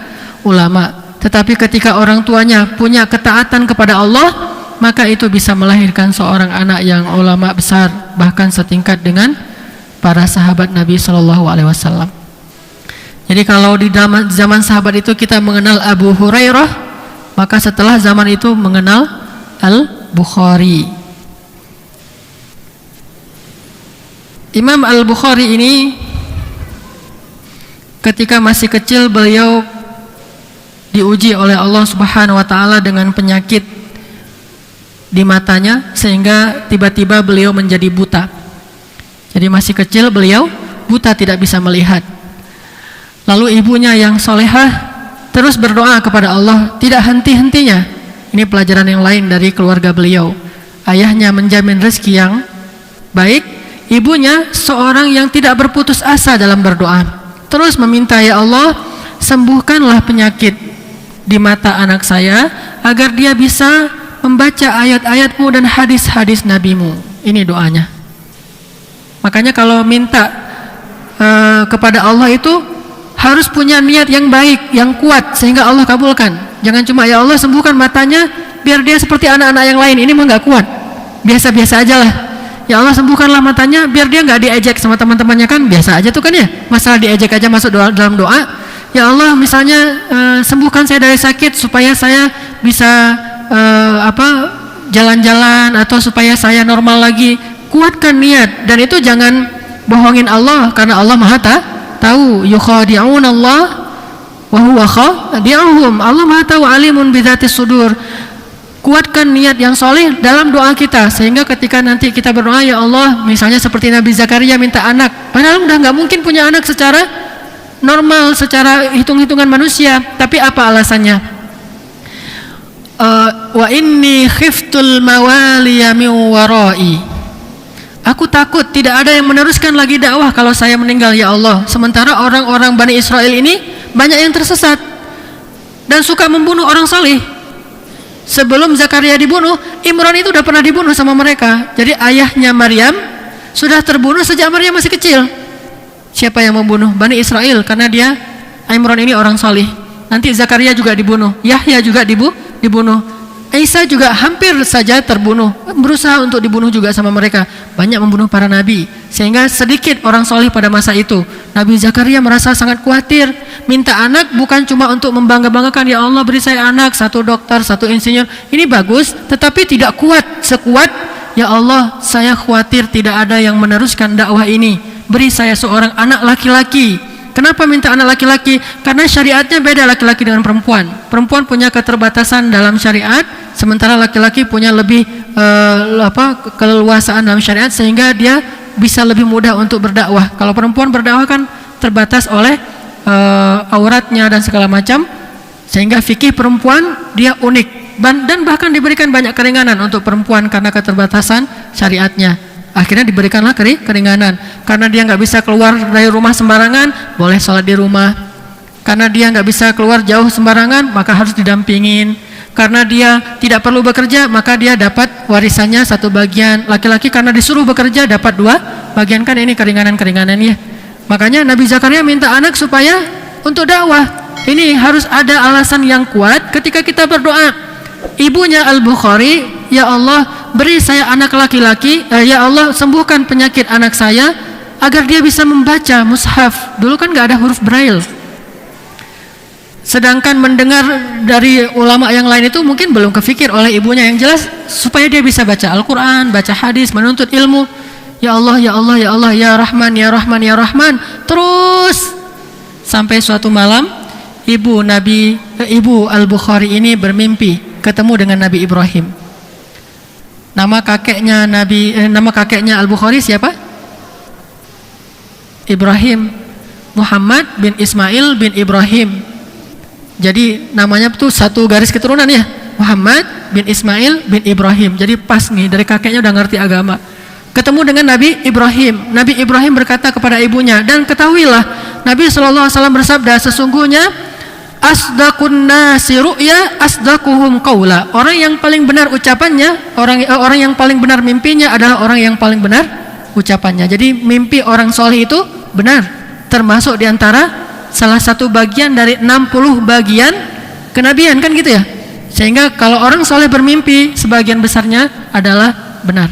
ulama. Tetapi ketika orang tuanya punya ketaatan kepada Allah, maka itu bisa melahirkan seorang anak yang ulama besar, bahkan setingkat dengan para sahabat Nabi SAW. Jadi kalau di zaman sahabat itu kita mengenal Abu Hurairah, maka setelah zaman itu mengenal Al-Bukhari. Imam Al-Bukhari ini ketika masih kecil beliau diuji oleh Allah Subhanahu wa taala dengan penyakit di matanya, sehingga tiba-tiba beliau menjadi buta. Jadi masih kecil beliau buta, tidak bisa melihat. Lalu ibunya yang solehah terus berdoa kepada Allah, tidak henti-hentinya. Ini pelajaran yang lain dari keluarga beliau. Ayahnya menjamin rezeki yang baik, ibunya seorang yang tidak berputus asa dalam berdoa. Terus meminta, ya Allah, sembuhkanlah penyakit di mata anak saya agar dia bisa membaca ayat-ayatmu dan hadis-hadis nabimu. Ini doanya. Makanya kalau minta kepada Allah itu harus punya niat yang baik, yang kuat, sehingga Allah kabulkan. Jangan cuma, ya Allah sembuhkan matanya biar dia seperti anak-anak yang lain. Ini mah gak kuat, biasa-biasa aja lah. Ya Allah sembuhkanlah matanya biar dia gak diejek sama teman-temannya, kan biasa aja tuh kan ya. Masalah diejek aja masuk dalam doa. Ya Allah misalnya sembuhkan saya dari sakit supaya saya bisa jalan-jalan, atau supaya saya normal lagi. Kuatkan niat, dan itu jangan bohongin Allah, karena Allah Maha tahu. Yukhadi'un Allah wa huwa khadi'uhum. Allah Maha tahu, alimun bidzatis sudur. Kuatkan niat yang soleh dalam doa kita, sehingga ketika nanti kita berdoa, ya Allah, misalnya seperti Nabi Zakaria minta anak, padahal udah nggak mungkin punya anak secara normal, secara hitung-hitungan manusia. Tapi apa alasannya? Wa inni khiftul mawaliya min warai. Aku takut tidak ada yang meneruskan lagi dakwah kalau saya meninggal, ya Allah. Sementara orang-orang Bani Israel ini banyak yang tersesat dan suka membunuh orang saleh. Sebelum Zakaria dibunuh, Imran itu udah pernah dibunuh sama mereka. Jadi ayahnya Maryam sudah terbunuh sejak Maryam masih kecil. Siapa yang membunuh? Bani Israel, karena dia Imran ini orang saleh. Nanti Zakaria juga dibunuh, Yahya juga dibunuh. Isa juga hampir saja terbunuh, berusaha untuk dibunuh juga sama mereka. Banyak membunuh para nabi, sehingga sedikit orang soleh pada masa itu. Nabi Zakaria merasa sangat khawatir, minta anak bukan cuma untuk membangga-banggakan, ya Allah beri saya anak, satu dokter, satu insinyur. Ini bagus, tetapi tidak kuat sekuat, ya Allah saya khawatir tidak ada yang meneruskan dakwah ini, beri saya seorang anak laki-laki. Kenapa minta anak laki-laki? Karena syariatnya beda laki-laki dengan perempuan. Perempuan punya keterbatasan dalam syariat, sementara laki-laki punya lebih keleluasaan dalam syariat, sehingga dia bisa lebih mudah untuk berdakwah. Kalau perempuan berdakwah kan terbatas oleh auratnya dan segala macam, sehingga fikih perempuan dia unik, dan bahkan diberikan banyak keringanan untuk perempuan karena keterbatasan syariatnya. Akhirnya diberikanlah keringanan. Karena dia nggak bisa keluar dari rumah sembarangan, boleh sholat di rumah. Karena dia nggak bisa keluar jauh sembarangan, maka harus didampingin. Karena dia tidak perlu bekerja, maka dia dapat warisannya satu bagian. Laki-laki karena disuruh bekerja dapat bagian kan ini keringanan-keringanan ya. Makanya Nabi Zakaria minta anak supaya untuk dakwah. Ini harus ada alasan yang kuat ketika kita berdoa. Ibunya Al-Bukhari, ya Allah beri saya anak laki-laki, ya Allah sembuhkan penyakit anak saya agar dia bisa membaca mushaf. Dulu kan gak ada huruf braille. Sedangkan mendengar dari ulama yang lain itu mungkin belum kefikir oleh ibunya. Yang jelas supaya dia bisa baca Al-Quran, baca hadis, menuntut ilmu. Ya Allah, ya Allah, ya Allah, ya Rahman, ya Rahman, ya Rahman. Terus sampai suatu malam ibu Al-Bukhari ini bermimpi ketemu dengan Nabi Ibrahim. Nama kakeknya Al-Bukhari siapa? Ibrahim. Muhammad bin Ismail bin Ibrahim. Jadi namanya tuh satu garis keturunan ya, Muhammad bin Ismail bin Ibrahim. Jadi pas nih, dari kakeknya udah ngerti agama. Ketemu dengan Nabi Ibrahim. Nabi Ibrahim berkata kepada ibunya, dan ketahuilah Nabi SAW bersabda, sesungguhnya asdaqun nasi ru'ya asdaquhum qaula. Orang yang paling benar ucapannya, orang yang paling benar mimpinya adalah orang yang paling benar ucapannya. Jadi mimpi orang soleh itu benar, termasuk diantara salah satu bagian dari 60 bagian kenabian kan gitu ya. Sehingga kalau orang soleh bermimpi sebagian besarnya adalah benar.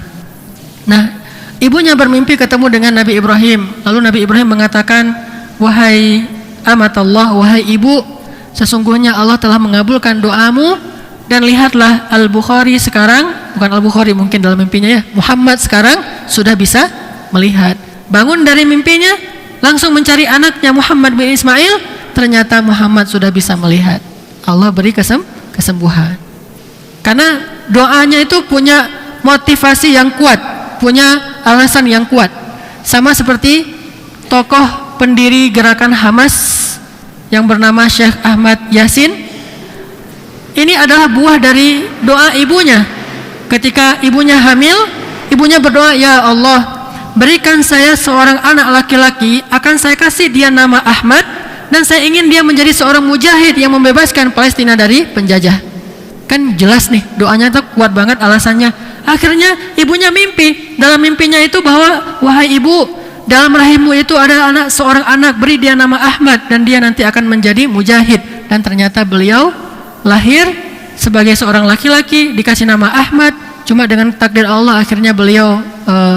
Nah, ibunya bermimpi ketemu dengan Nabi Ibrahim. Lalu Nabi Ibrahim mengatakan, wahai amatallah, wahai ibu, sesungguhnya Allah telah mengabulkan doamu. Dan lihatlah Al-Bukhari sekarang, bukan Al-Bukhari mungkin dalam mimpinya ya, Muhammad sekarang sudah bisa melihat. Bangun dari mimpinya, langsung mencari anaknya Muhammad bin Ismail. Ternyata Muhammad sudah bisa melihat. Allah beri kesembuhan. Karena doanya itu punya motivasi yang kuat, punya alasan yang kuat. Sama seperti tokoh pendiri gerakan Hamas yang bernama Syekh Ahmad Yasin. Ini adalah buah dari doa ibunya. Ketika ibunya hamil, ibunya berdoa, ya Allah, berikan saya seorang anak laki-laki, akan saya kasih dia nama Ahmad, dan saya ingin dia menjadi seorang mujahid yang membebaskan Palestina dari penjajah. Kan jelas nih, doanya tuh kuat banget alasannya. Akhirnya ibunya mimpi. Dalam mimpinya itu bahwa, wahai ibu, dalam rahimmu itu ada seorang anak, beri dia nama Ahmad, dan dia nanti akan menjadi mujahid. Dan ternyata beliau lahir sebagai seorang laki-laki, dikasih nama Ahmad. Cuma dengan takdir Allah akhirnya beliau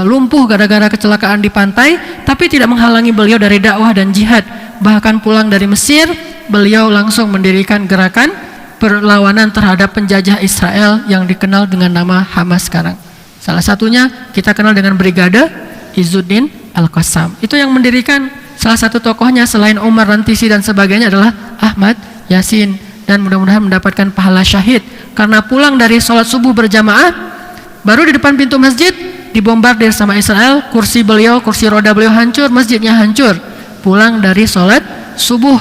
lumpuh gara-gara kecelakaan di pantai, tapi tidak menghalangi beliau dari dakwah dan jihad. Bahkan pulang dari Mesir, beliau langsung mendirikan gerakan perlawanan terhadap penjajah Israel yang dikenal dengan nama Hamas sekarang. Salah satunya kita kenal dengan Brigade Izzuddin Al-Qassam. Itu yang mendirikan. Salah satu tokohnya selain Umar Rantisi dan sebagainya adalah Ahmad Yasin. Dan mudah-mudahan mendapatkan pahala syahid. Karena pulang dari sholat subuh berjamaah, baru di depan pintu masjid dibombardir sama Israel, kursi roda beliau hancur, masjidnya hancur. Pulang dari sholat subuh,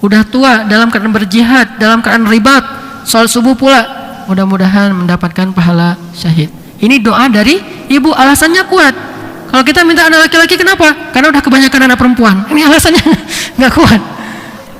udah tua, dalam keadaan berjihad, dalam keadaan ribat, sholat subuh pula. Mudah-mudahan mendapatkan pahala syahid. Ini doa dari ibu, alasannya kuat. Kalau kita minta anak laki-laki kenapa? Karena udah kebanyakan anak perempuan. Ini alasannya nggak kuat.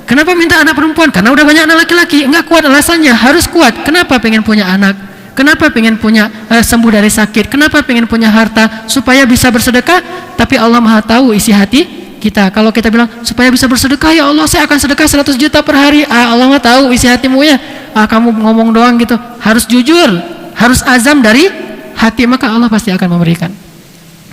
Kenapa minta anak perempuan? Karena udah banyak anak laki-laki. Enggak kuat alasannya, harus kuat. Kenapa pengen punya anak? Kenapa pengen punya sembuh dari sakit? Kenapa pengen punya harta? Supaya bisa bersedekah. Tapi Allah Maha tahu isi hati kita. Kalau kita bilang supaya bisa bersedekah, ya Allah saya akan sedekah 100 juta per hari. Allah Maha tahu isi hatimu ya. Kamu ngomong doang gitu. Harus jujur, harus azam dari hati, maka Allah pasti akan memberikan.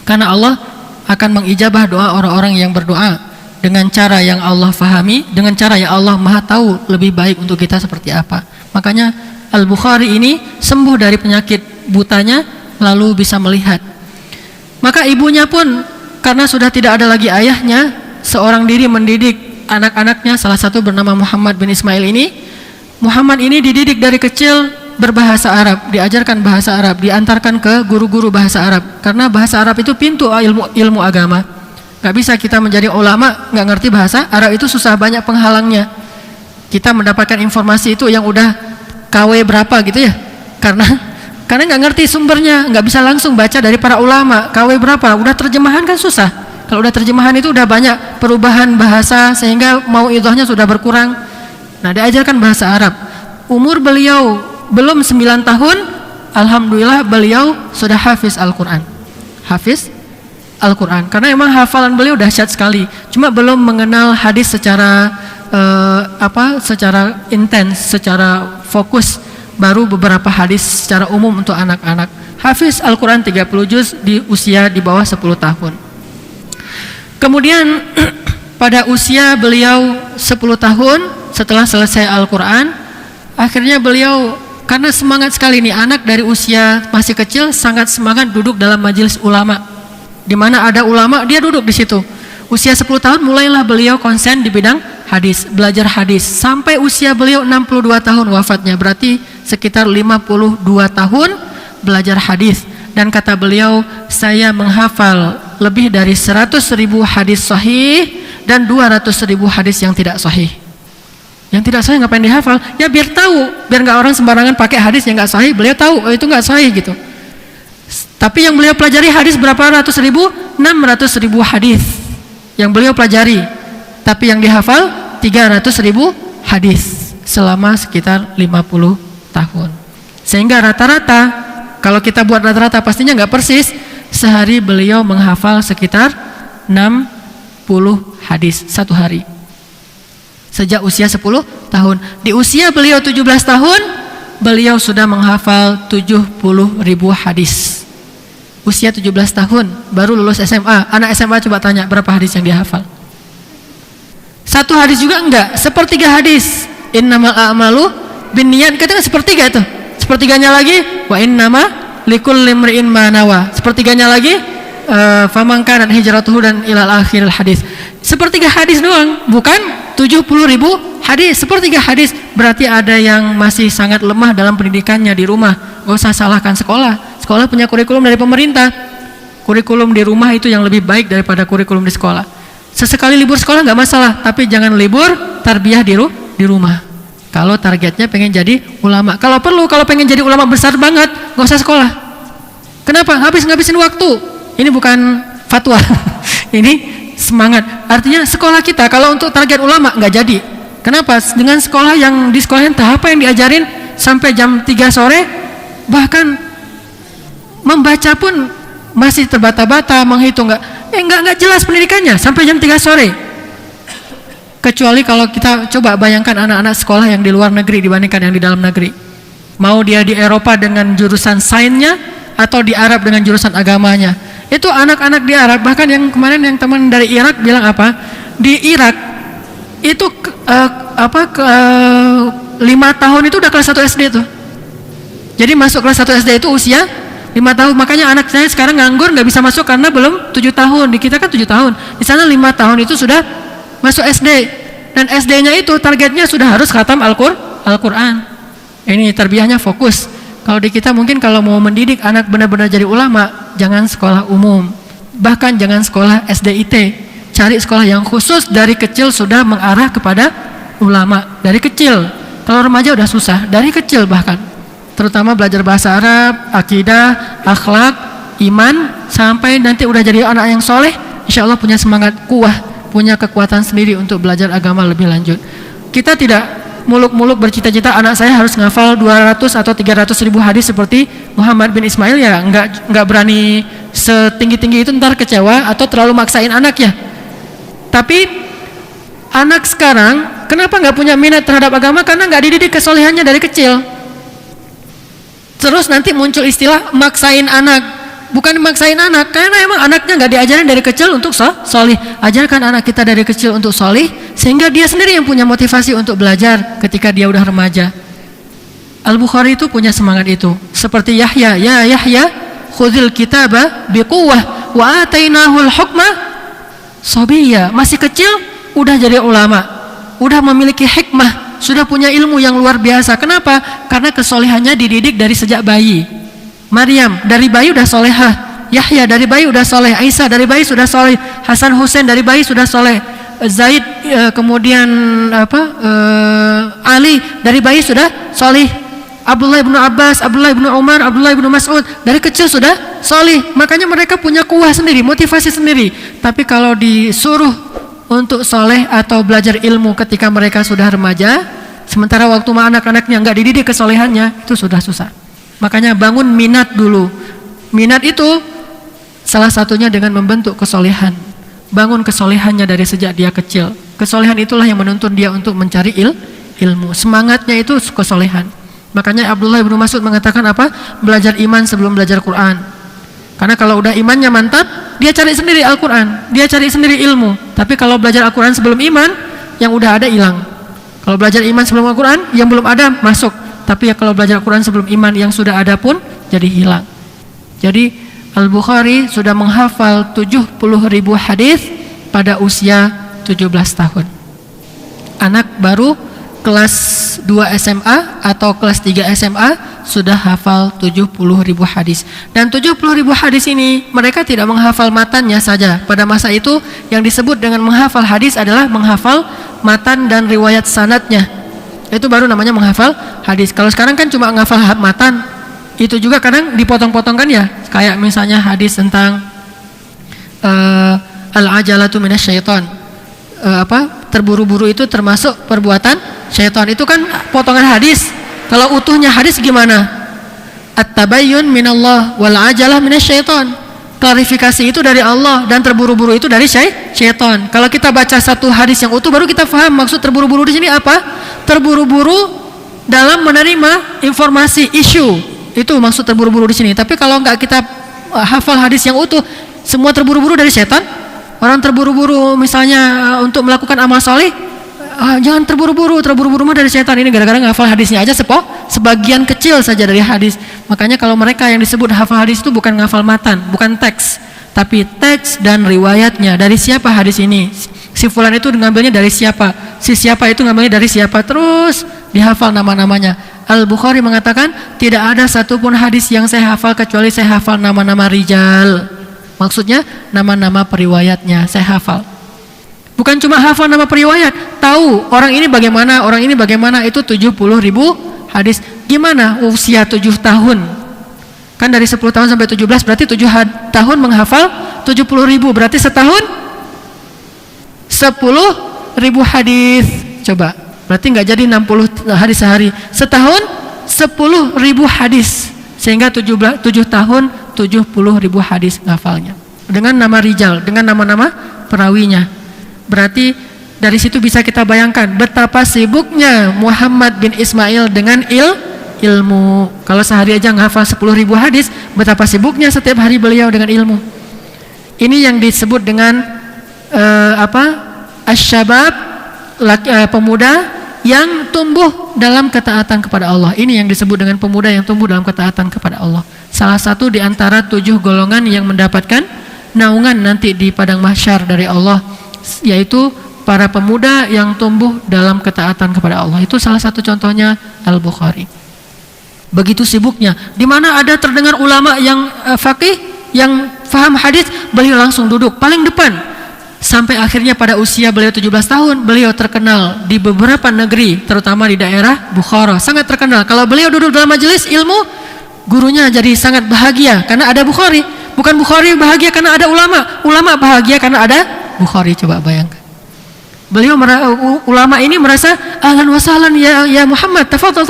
Karena Allah akan mengijabah doa orang-orang yang berdoa dengan cara yang Allah fahami, dengan cara yang Allah Maha tahu lebih baik untuk kita seperti apa. Makanya Al-Bukhari ini sembuh dari penyakit butanya lalu bisa melihat. Maka ibunya pun karena sudah tidak ada lagi ayahnya, seorang diri mendidik anak-anaknya, salah satu bernama Muhammad bin Ismail ini. Muhammad ini dididik dari kecil berbahasa Arab, diajarkan bahasa Arab, diantarkan ke guru-guru bahasa Arab. Karena bahasa Arab itu pintu ilmu agama. Gak bisa kita menjadi ulama gak ngerti bahasa Arab, itu susah, banyak penghalangnya. Kita mendapatkan informasi itu yang udah KW berapa gitu ya, karena gak ngerti sumbernya, gak bisa langsung baca dari para ulama. KW berapa, udah terjemahan kan susah. Kalau udah terjemahan itu udah banyak perubahan bahasa sehingga mau idhahnya sudah berkurang. Nah, diajarkan bahasa Arab. Umur beliau belum 9 tahun, alhamdulillah beliau sudah hafiz Al-Quran. Hafiz Al-Quran. Karena emang hafalan beliau dahsyat sekali. Cuma belum mengenal hadis secara secara intens, secara fokus. Baru beberapa hadis secara umum untuk anak-anak. Hafiz Al-Quran 30 juz di usia di bawah 10 tahun. Kemudian pada usia beliau 10 tahun setelah selesai Al-Quran, akhirnya beliau karena semangat sekali nih, anak dari usia masih kecil sangat semangat duduk dalam majelis ulama. Di mana ada ulama, dia duduk di situ. Usia 10 tahun mulailah beliau konsen di bidang hadis, belajar hadis. Sampai usia beliau 62 tahun wafatnya, berarti sekitar 52 tahun belajar hadis. Dan kata beliau, saya menghafal lebih dari 100.000 hadis sahih dan 200.000 hadis yang tidak sahih. Yang tidak sahih ngapain dihafal? Ya biar tahu, biar nggak orang sembarangan pakai hadis yang nggak sahih. Beliau tahu, oh itu nggak sahih gitu. Tapi yang beliau pelajari hadis berapa ratus ribu? 600.000 hadis yang beliau pelajari. Tapi yang dihafal 300.000 hadis selama sekitar 50 tahun. Sehingga rata-rata, kalau kita buat rata-rata pastinya nggak persis, sehari beliau menghafal sekitar 60 hadis satu hari. Sejak usia 10 tahun. Di usia beliau 17 tahun, beliau sudah menghafal 70.000 hadis. Usia 17 tahun, baru lulus SMA. Anak SMA coba tanya berapa hadis yang dia hafal. Satu hadis juga enggak, sepertiga hadis. Innamal a'malu binniyat, katanya sepertiga itu. Sepertiganya lagi, wa innama likulli imri'in ma nawa. Sepertiganya lagi, faman kanat hijratuhu dan ilal akhiril hadis. Sepertiga hadis doang, bukan 70.000 hadis. Sepertiga hadis, berarti ada yang masih sangat lemah dalam pendidikannya di rumah. Gak usah salahkan sekolah. Sekolah punya kurikulum dari pemerintah. Kurikulum di rumah itu yang lebih baik daripada kurikulum di sekolah. Sesekali libur sekolah nggak masalah, tapi jangan libur tarbiyah di rumah. Kalau targetnya pengen jadi ulama, kalau perlu, kalau pengen jadi ulama besar banget, nggak usah sekolah. Kenapa? Ngabisin waktu. Ini bukan fatwa. Ini semangat. Artinya sekolah kita kalau untuk target ulama nggak jadi. Kenapa? Dengan sekolah yang di sekolah entah apa yang diajarin sampai jam 3 sore, bahkan membaca pun masih terbata-bata, menghitung nggak jelas pendidikannya sampai jam 3 sore. Kecuali kalau kita coba bayangkan anak-anak sekolah yang di luar negeri dibandingkan yang di dalam negeri. Mau dia di Eropa dengan jurusan sainsnya atau di Arab dengan jurusan agamanya. Itu anak-anak di Arab, bahkan yang kemarin yang teman dari Irak bilang apa? Di Irak itu 5 tahun itu udah kelas 1 SD tuh. Jadi masuk kelas 1 SD itu usia 5 tahun. Makanya anak saya sekarang nganggur, nggak bisa masuk karena belum 7 tahun. Di kita kan 7 tahun. Di sana 5 tahun itu sudah masuk SD. Dan SD-nya itu targetnya sudah harus khatam Al-Quran. Ini tarbiyahnya fokus. Kalau di kita mungkin kalau mau mendidik anak benar-benar jadi ulama, jangan sekolah umum. Bahkan jangan sekolah SDIT. Cari sekolah yang khusus dari kecil sudah mengarah kepada ulama. Dari kecil. Kalau remaja udah susah. Dari kecil bahkan. Terutama belajar bahasa Arab, akidah, akhlak, iman, sampai nanti udah jadi anak yang soleh, insya Allah punya semangat kuah, punya kekuatan sendiri untuk belajar agama lebih lanjut. Kita tidak muluk-muluk bercita-cita anak saya harus ngafal 200 atau 300.000 hadis seperti Muhammad bin Ismail, ya nggak berani setinggi-tinggi itu, ntar kecewa atau terlalu maksain anaknya. Tapi anak sekarang kenapa nggak punya minat terhadap agama? Karena nggak dididik kesolehannya dari kecil. Terus nanti muncul istilah maksain anak. Bukan maksain anak, karena emang anaknya nggak diajarin dari kecil untuk solih. Ajarkan anak kita dari kecil untuk solih, sehingga dia sendiri yang punya motivasi untuk belajar ketika dia udah remaja. Al-Bukhari itu punya semangat itu. Seperti Yahya, ya Yahya, khudhil kitaba biquwwah wa atainahul hukma sabiyya. Masih kecil udah jadi ulama, udah memiliki hikmah, sudah punya ilmu yang luar biasa. Kenapa? Karena kesolehannya dididik dari sejak bayi. Maryam dari bayi udah solehah, Yahya dari bayi udah soleh, Aisyah dari bayi sudah soleh, Hasan Husain dari bayi sudah soleh, Zaid kemudian Ali dari bayi sudah soleh, Abdullah bin Abbas, Abdullah bin Umar, Abdullah bin Mas'ud dari kecil sudah soleh. Makanya mereka punya kuah sendiri, motivasi sendiri. Tapi kalau disuruh untuk soleh atau belajar ilmu ketika mereka sudah remaja, sementara waktu anak-anaknya nggak dididik kesolehannya, itu sudah susah. Makanya bangun minat dulu. Minat itu Salah satunya dengan membentuk kesolehan. Bangun kesolehannya dari sejak dia kecil. Kesolehan itulah yang menuntun dia untuk mencari ilmu. Semangatnya itu kesolehan. Makanya Abdullah bin Mas'ud mengatakan apa? Belajar iman sebelum belajar Quran. Karena kalau udah imannya mantap, dia cari sendiri Al-Quran, dia cari sendiri ilmu. Tapi kalau belajar Al-Quran sebelum iman, yang udah ada hilang. Kalau belajar iman sebelum Al-Quran, yang belum ada masuk. Tapi ya kalau belajar Al-Quran sebelum iman, yang sudah ada pun jadi hilang. Jadi Al-Bukhari sudah menghafal 70.000 hadis pada usia 17 tahun. Anak baru kelas 2 SMA atau kelas 3 SMA sudah hafal 70.000 hadis. Dan 70.000 hadis ini mereka tidak menghafal matannya saja. Pada masa itu yang disebut dengan menghafal hadis adalah menghafal matan dan riwayat sanadnya. Itu baru namanya menghafal hadis. Kalau sekarang kan cuma menghafal matan. Itu juga kadang dipotong-potongkan ya. Kayak misalnya hadis tentang al-ajalatu minasyaiton. Terburu-buru itu termasuk perbuatan syaitan. Itu kan potongan hadis. Kalau utuhnya hadis gimana? At-tabayyun minallah wal ajalah minasyaiton. Klarifikasi itu dari Allah dan terburu-buru itu dari syaitan. Kalau kita baca satu hadis yang utuh baru kita paham maksud terburu-buru di sini apa? Terburu-buru dalam menerima informasi isu. Itu maksud terburu-buru di sini. Tapi kalau enggak kita hafal hadis yang utuh, semua terburu-buru dari syaitan. Orang terburu-buru misalnya untuk melakukan amal soleh, jangan terburu-buru mah dari setan. Ini gara-gara ngafal hadisnya aja sebagian kecil saja dari hadis. Makanya kalau mereka yang disebut hafal hadis itu bukan ngafal matan, bukan teks, tapi teks dan riwayatnya. Dari siapa hadis ini? Si fulan itu ngambilnya dari siapa? Si siapa itu ngambilnya dari siapa? Terus dihafal nama-namanya. Al-Bukhari mengatakan tidak ada satupun hadis yang saya hafal kecuali saya hafal nama-nama rijal. Maksudnya nama-nama periwayatnya saya hafal. Bukan cuma hafal nama periwayat, tahu orang ini bagaimana, itu 70.000 hadis. Gimana usia 7 tahun? Kan dari 10 tahun sampai 17 berarti 7 tahun menghafal 70.000, berarti setahun 10.000 hadis. Coba, berarti nggak jadi 60 hadis sehari. Setahun 10.000 hadis. Sehingga 7 tahun 70.000 hadis ngafalnya. Dengan nama rijal, dengan nama-nama perawinya. Berarti dari situ bisa kita bayangkan betapa sibuknya Muhammad bin Ismail dengan ilmu. Kalau sehari aja ngafal 10.000 hadis, betapa sibuknya setiap hari beliau dengan ilmu. Ini yang disebut dengan asyabab, pemuda yang tumbuh dalam ketaatan kepada Allah. Ini yang disebut dengan pemuda yang tumbuh dalam ketaatan kepada Allah. Salah satu di antara 7 golongan yang mendapatkan naungan nanti di padang mahsyar dari Allah, yaitu para pemuda yang tumbuh dalam ketaatan kepada Allah. Itu salah satu contohnya Al-Bukhari. Begitu sibuknya, di mana ada terdengar ulama yang faqih, yang faham hadis, beliau langsung duduk paling depan. Sampai akhirnya pada usia beliau 17 tahun, beliau terkenal di beberapa negeri, terutama di daerah Bukhara, sangat terkenal. Kalau beliau duduk dalam majelis ilmu, gurunya jadi sangat bahagia karena ada Bukhari. Bukan Bukhari bahagia karena ada ulama, ulama bahagia karena ada Bukhari. Coba bayangkan. Beliau ulama ini merasa ahlan wa sahlan ya Muhammad, tafadhal.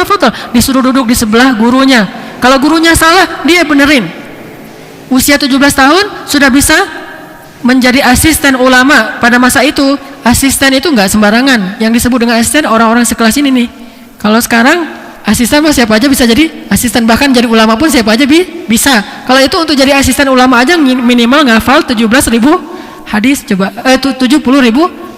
Disuruh duduk di sebelah gurunya. Kalau gurunya salah, dia benerin. Usia 17 tahun sudah bisa menjadi asisten ulama. Pada masa itu asisten itu nggak sembarangan. Yang disebut dengan asisten orang-orang sekelas ini nih. Kalau sekarang asisten mah siapa aja bisa jadi asisten, bahkan jadi ulama pun siapa aja bisa. Kalau itu untuk jadi asisten ulama aja minimal ngafal 17.000 hadis. Coba 70.000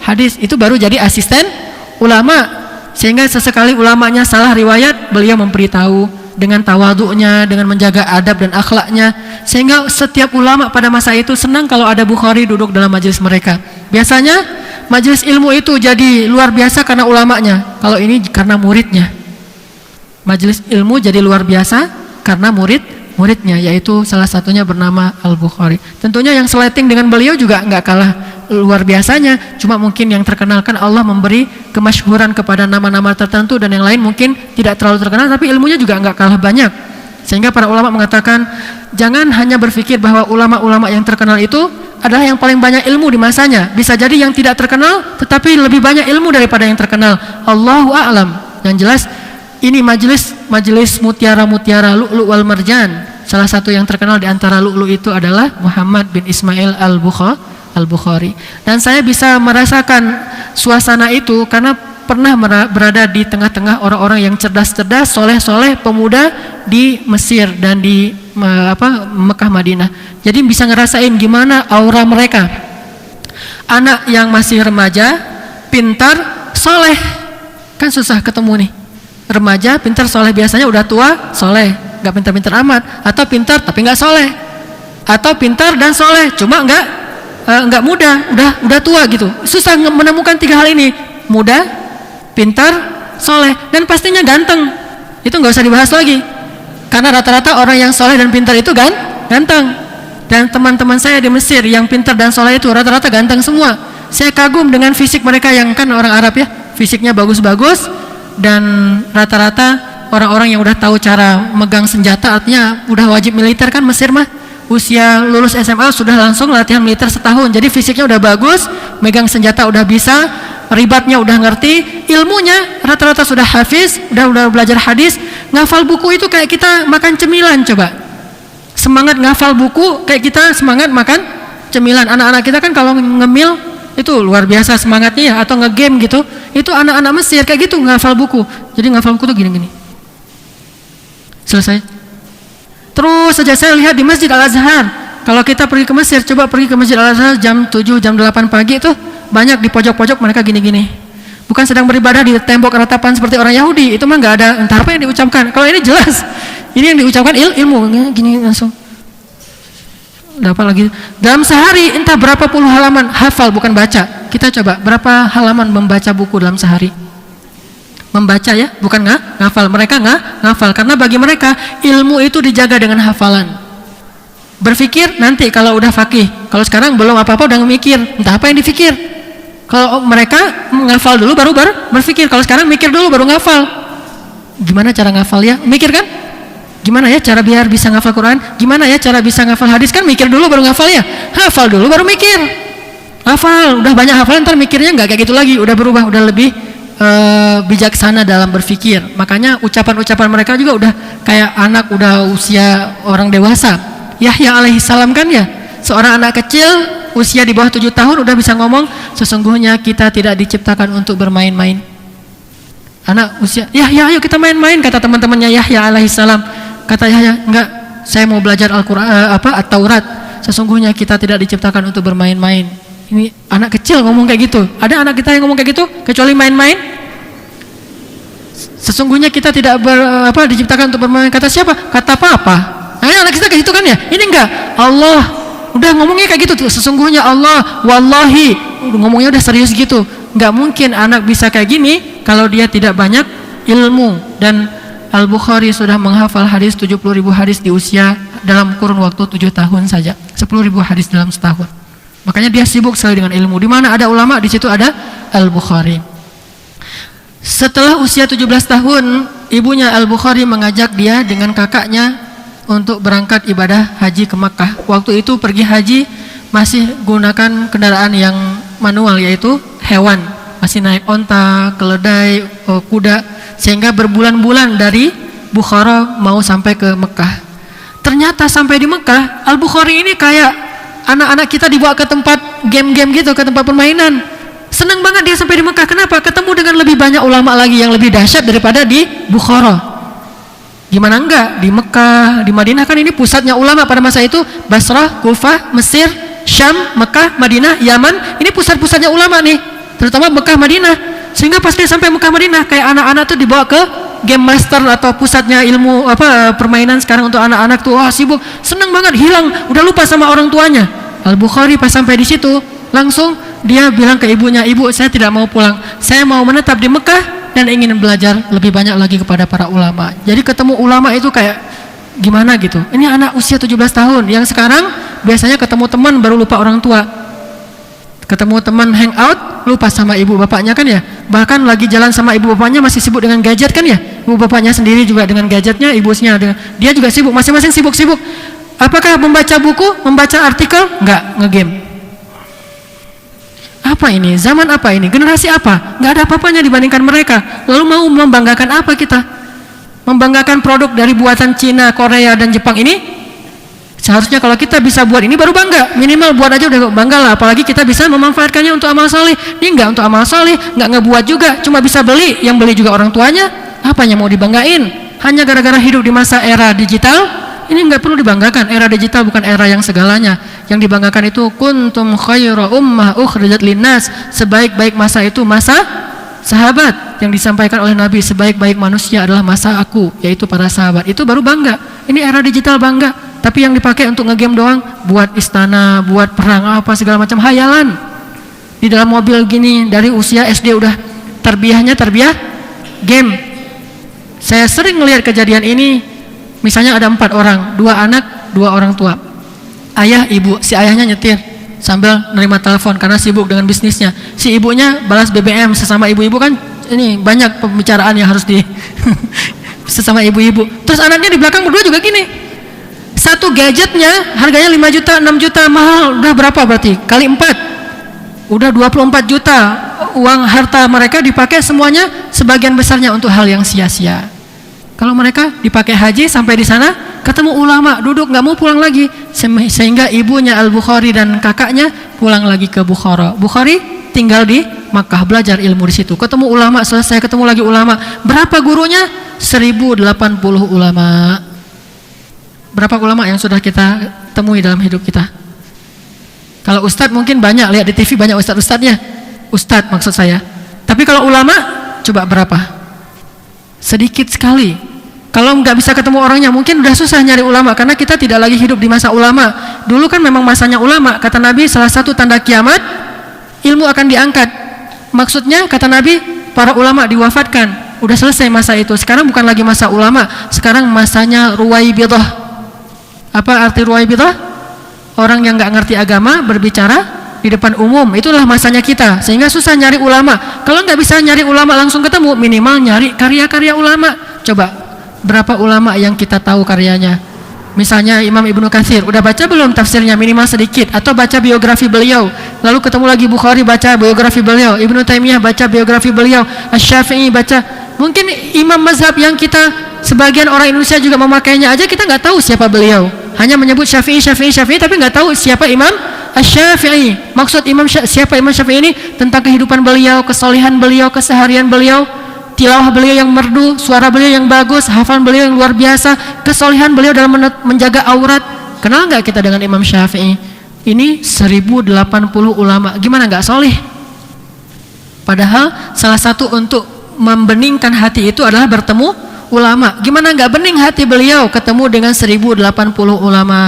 hadis itu baru jadi asisten ulama. Sehingga sesekali ulamanya salah riwayat, beliau memberitahu dengan tawadhu'nya, dengan menjaga adab dan akhlaknya, sehingga setiap ulama pada masa itu senang kalau ada Bukhari duduk dalam majelis mereka. Biasanya majelis ilmu itu jadi luar biasa karena ulamanya, kalau ini karena muridnya. Majelis ilmu jadi luar biasa karena muridnya, yaitu salah satunya bernama Al-Bukhari. Tentunya yang seleting dengan beliau juga nggak kalah luar biasanya, cuma mungkin yang terkenal kan Allah memberi kemasyhuran kepada nama-nama tertentu, dan yang lain mungkin tidak terlalu terkenal tapi ilmunya juga nggak kalah banyak. Sehingga para ulama mengatakan jangan hanya berpikir bahwa ulama-ulama yang terkenal itu adalah yang paling banyak ilmu di masanya. Bisa jadi yang tidak terkenal tetapi lebih banyak ilmu daripada yang terkenal. Allahu a'lam. Yang jelas ini majelis mutiara-mutiara, lu'lu' wal marjan, Salah satu yang terkenal di antara lu'lu' itu adalah Muhammad bin Ismail Al-Bukhari. Dan saya bisa merasakan suasana itu karena pernah berada di tengah-tengah orang-orang yang cerdas-cerdas, soleh-soleh, pemuda di Mesir dan di Mekah Madinah. Jadi bisa ngerasain gimana aura mereka. Anak yang masih remaja, pintar, soleh. Kan susah ketemu nih. Remaja, pintar, soleh, biasanya udah tua, soleh, nggak pintar-pintar amat. Atau pintar tapi nggak soleh. Atau pintar dan soleh, cuma nggak muda, udah tua gitu. Susah menemukan tiga hal ini. Muda, pintar, soleh, dan pastinya ganteng. Itu nggak usah dibahas lagi. Karena rata-rata orang yang soleh dan pintar itu ganteng. Dan teman-teman saya di Mesir yang pintar dan soleh itu rata-rata ganteng semua. Saya kagum dengan fisik mereka yang kan orang Arab ya, fisiknya bagus-bagus. Dan rata-rata orang-orang yang udah tahu cara megang senjata, artinya udah wajib militer kan Mesir mah. Usia lulus SMA sudah langsung latihan militer setahun. Jadi fisiknya udah bagus, megang senjata udah bisa, ribatnya udah ngerti, ilmunya rata-rata sudah hafiz, udah belajar hadis. Ngafal buku itu kayak kita makan cemilan coba. Semangat ngafal buku kayak kita semangat makan cemilan. Anak-anak kita kan kalau ngemil itu luar biasa semangatnya ya, atau ngegame gitu. Itu anak-anak Mesir kayak gitu ngafal buku. Jadi ngafal buku tuh gini-gini. Selesai. Terus saja saya lihat di Masjid Al-Azhar. Kalau kita pergi ke Mesir, coba pergi ke Masjid Al-Azhar jam 7, jam 8 pagi itu banyak di pojok-pojok mereka gini-gini. Bukan sedang beribadah di tembok ratapan seperti orang Yahudi. Itu mah nggak ada entah apa yang diucapkan. Kalau ini jelas. Ini yang diucapkan ilmu gini langsung. Dapat lagi. Dalam sehari entah berapa puluh halaman hafal, bukan baca. Kita coba berapa halaman membaca buku dalam sehari. Membaca ya, bukan ngafal. Mereka ngafal karena bagi mereka ilmu itu dijaga dengan hafalan. Berpikir nanti kalau udah fakih. Kalau sekarang belum apa-apa udah mikir, entah apa yang dipikir. Kalau mereka ngafal dulu baru berpikir. Kalau sekarang mikir dulu baru ngafal. Gimana cara ngafal ya? Mikir kan? Gimana ya cara biar bisa ngafal Quran? Gimana ya cara bisa ngafal hadis? Kan mikir dulu baru ngafal ya? Hafal dulu baru mikir. Hafal, udah banyak hafalan ntar mikirnya nggak kayak gitu lagi. Udah berubah, udah lebih bijaksana dalam berpikir. Makanya ucapan-ucapan mereka juga udah kayak anak udah usia orang dewasa. Yahya alaihissalam kan ya, seorang anak kecil usia di bawah 7 tahun udah bisa ngomong, sesungguhnya kita tidak diciptakan untuk bermain-main. Anak usia, Yahya ayo kita main-main, kata teman-temannya Yahya alaihissalam. Kata Yahya, enggak, saya mau belajar Al-Quran, At-Taurat. Sesungguhnya kita tidak diciptakan untuk bermain-main. Ini anak kecil ngomong kayak gitu. Ada anak kita yang ngomong kayak gitu kecuali main-main? Sesungguhnya kita tidak diciptakan untuk bermain. Kata siapa? Kata papa. Nah, anak kita kayak gitu kan ya? Ini enggak. Allah udah ngomongnya kayak gitu tuh. Sesungguhnya Allah, wallahi, ngomongnya udah serius gitu. Enggak mungkin anak bisa kayak gini kalau dia tidak banyak ilmu. Dan Al-Bukhari sudah menghafal hadis 70.000 hadis di usia dalam kurun waktu 7 tahun saja. 10.000 hadis dalam setahun. Makanya dia sibuk sekali dengan ilmu. Di mana ada ulama, di situ ada Al-Bukhari. Setelah usia 17 tahun, ibunya Al-Bukhari mengajak dia dengan kakaknya untuk berangkat ibadah haji ke Makkah. Waktu itu pergi haji masih gunakan kendaraan yang manual, yaitu hewan. Masih naik onta, keledai, kuda, sehingga berbulan-bulan dari Bukhara mau sampai ke Mekah. Ternyata sampai di Mekah, Al-Bukhari ini kayak anak-anak kita dibawa ke tempat game-game gitu, ke tempat permainan. Senang banget dia sampai di Mekah. Kenapa? Ketemu dengan lebih banyak ulama lagi yang lebih dahsyat daripada di Bukhara. Gimana enggak? Di Mekah, di Madinah kan ini pusatnya ulama pada masa itu. Basrah, Kufah, Mesir, Syam, Mekah, Madinah, Yaman. Ini pusat-pusatnya ulama nih, terutama Mekah, Madinah. Sehingga pas dia sampai Mekah, Madinah, kayak anak-anak tuh dibawa ke game master atau pusatnya ilmu permainan sekarang untuk anak-anak tuh. Wah, sibuk, seneng banget, hilang, udah lupa sama orang tuanya. Al-Bukhari pas sampai di situ langsung dia bilang ke ibunya, ibu saya tidak mau pulang, saya mau menetap di Mekah dan ingin belajar lebih banyak lagi kepada para ulama. Jadi ketemu ulama itu kayak gimana gitu. Ini anak usia 17 tahun yang sekarang biasanya ketemu teman baru lupa orang tua, ketemu teman hangout lupa sama ibu bapaknya kan ya. Bahkan lagi jalan sama ibu bapaknya masih sibuk dengan gadget kan ya. Ibu bapaknya sendiri juga dengan gadgetnya, ibunya dengan dia juga sibuk, masing-masing sibuk-sibuk. Apakah membaca buku, membaca artikel? Enggak, ngegame. Apa ini? Zaman apa ini? Generasi apa? Enggak ada apa-apanya dibandingkan mereka. Lalu mau membanggakan apa kita? membanggakan produk dari buatan Cina, Korea, dan Jepang ini, seharusnya kalau kita bisa buat ini baru bangga. Minimal buat aja udah bangga lah, apalagi kita bisa memanfaatkannya untuk amal soleh. Ini enggak untuk amal soleh, enggak ngebuat juga, cuma bisa beli, yang beli juga orang tuanya. Apanya mau dibanggain? Hanya gara-gara hidup di masa era digital, ini enggak perlu dibanggakan. Era digital bukan era yang segalanya. Yang dibanggakan itu kuntum khaira ummah ukhrijat linnas, sebaik-baik masa itu masa sahabat. Yang disampaikan oleh Nabi, sebaik-baik manusia adalah masa aku, yaitu para sahabat. Itu baru bangga. Ini era digital bangga, tapi yang dipakai untuk ngegame doang, buat istana, buat perang apa segala macam, hayalan. Di dalam mobil gini dari usia SD udah terbiah game. Saya sering melihat kejadian ini. Misalnya ada 4 orang, 2 anak, 2 orang tua, ayah, ibu. Si ayahnya nyetir sambil nerima telepon karena sibuk dengan bisnisnya. Si ibunya balas BBM. Sesama ibu-ibu kan ini banyak pembicaraan yang harus di sesama ibu-ibu. Terus anaknya di belakang berdua juga gini. Satu gadgetnya harganya 5 juta, 6 juta, mahal. Udah berapa berarti? Kali 4. Udah 24 juta. Uang harta mereka dipakai semuanya, sebagian besarnya untuk hal yang sia-sia. Kalau mereka dipakai haji sampai di sana, ketemu ulama, duduk nggak mau pulang lagi, sehingga ibunya Al-Bukhari dan kakaknya pulang lagi ke Bukhara. Bukhari tinggal di Makkah, belajar ilmu di situ. Ketemu ulama, selesai ketemu lagi ulama. Berapa gurunya? 1080 ulama. Berapa ulama yang sudah kita temui dalam hidup kita? Kalau ustadz mungkin banyak, lihat di TV banyak ustadz-ustadznya. Ustadz maksud saya. Tapi kalau ulama, coba berapa? Sedikit sekali. Kalau nggak bisa ketemu orangnya, mungkin udah susah nyari ulama, karena kita tidak lagi hidup di masa ulama. Dulu kan memang masanya ulama. Kata Nabi, salah satu tanda kiamat, ilmu akan diangkat. Maksudnya kata Nabi, para ulama diwafatkan. Udah selesai masa itu. Sekarang bukan lagi masa ulama, sekarang masanya ruwaibidah. Apa arti ruwaibidah? Orang yang nggak ngerti agama berbicara di depan umum. Itulah masanya kita, sehingga susah nyari ulama. Kalau nggak bisa nyari ulama langsung ketemu, minimal nyari karya-karya ulama. Coba, berapa ulama yang kita tahu karyanya? Misalnya Imam Ibnu Katsir, udah baca belum tafsirnya? Minimal sedikit. Atau baca biografi beliau. Lalu ketemu lagi Bukhari, baca biografi beliau. Ibnu Taimiyah, baca biografi beliau. Asy-Syafi'i, baca. Mungkin imam mazhab yang kita, sebagian orang Indonesia juga memakainya aja, kita nggak tahu siapa beliau. Hanya menyebut Syafi'i, tapi nggak tahu siapa Imam Asy-Syafi'i. Maksud siapa Imam Syafi'i ini? Tentang kehidupan beliau, kesolehan beliau, keseharian beliau, tilawah beliau yang merdu, suara beliau yang bagus, hafalan beliau yang luar biasa, kesolehan beliau dalam menjaga aurat. Kenal nggak kita dengan Imam Syafi'i? Ini 1080 ulama. Gimana nggak soleh? Padahal salah satu untuk membeningkan hati itu adalah bertemu ulama. Gimana nggak bening hati beliau ketemu dengan 1080 ulama?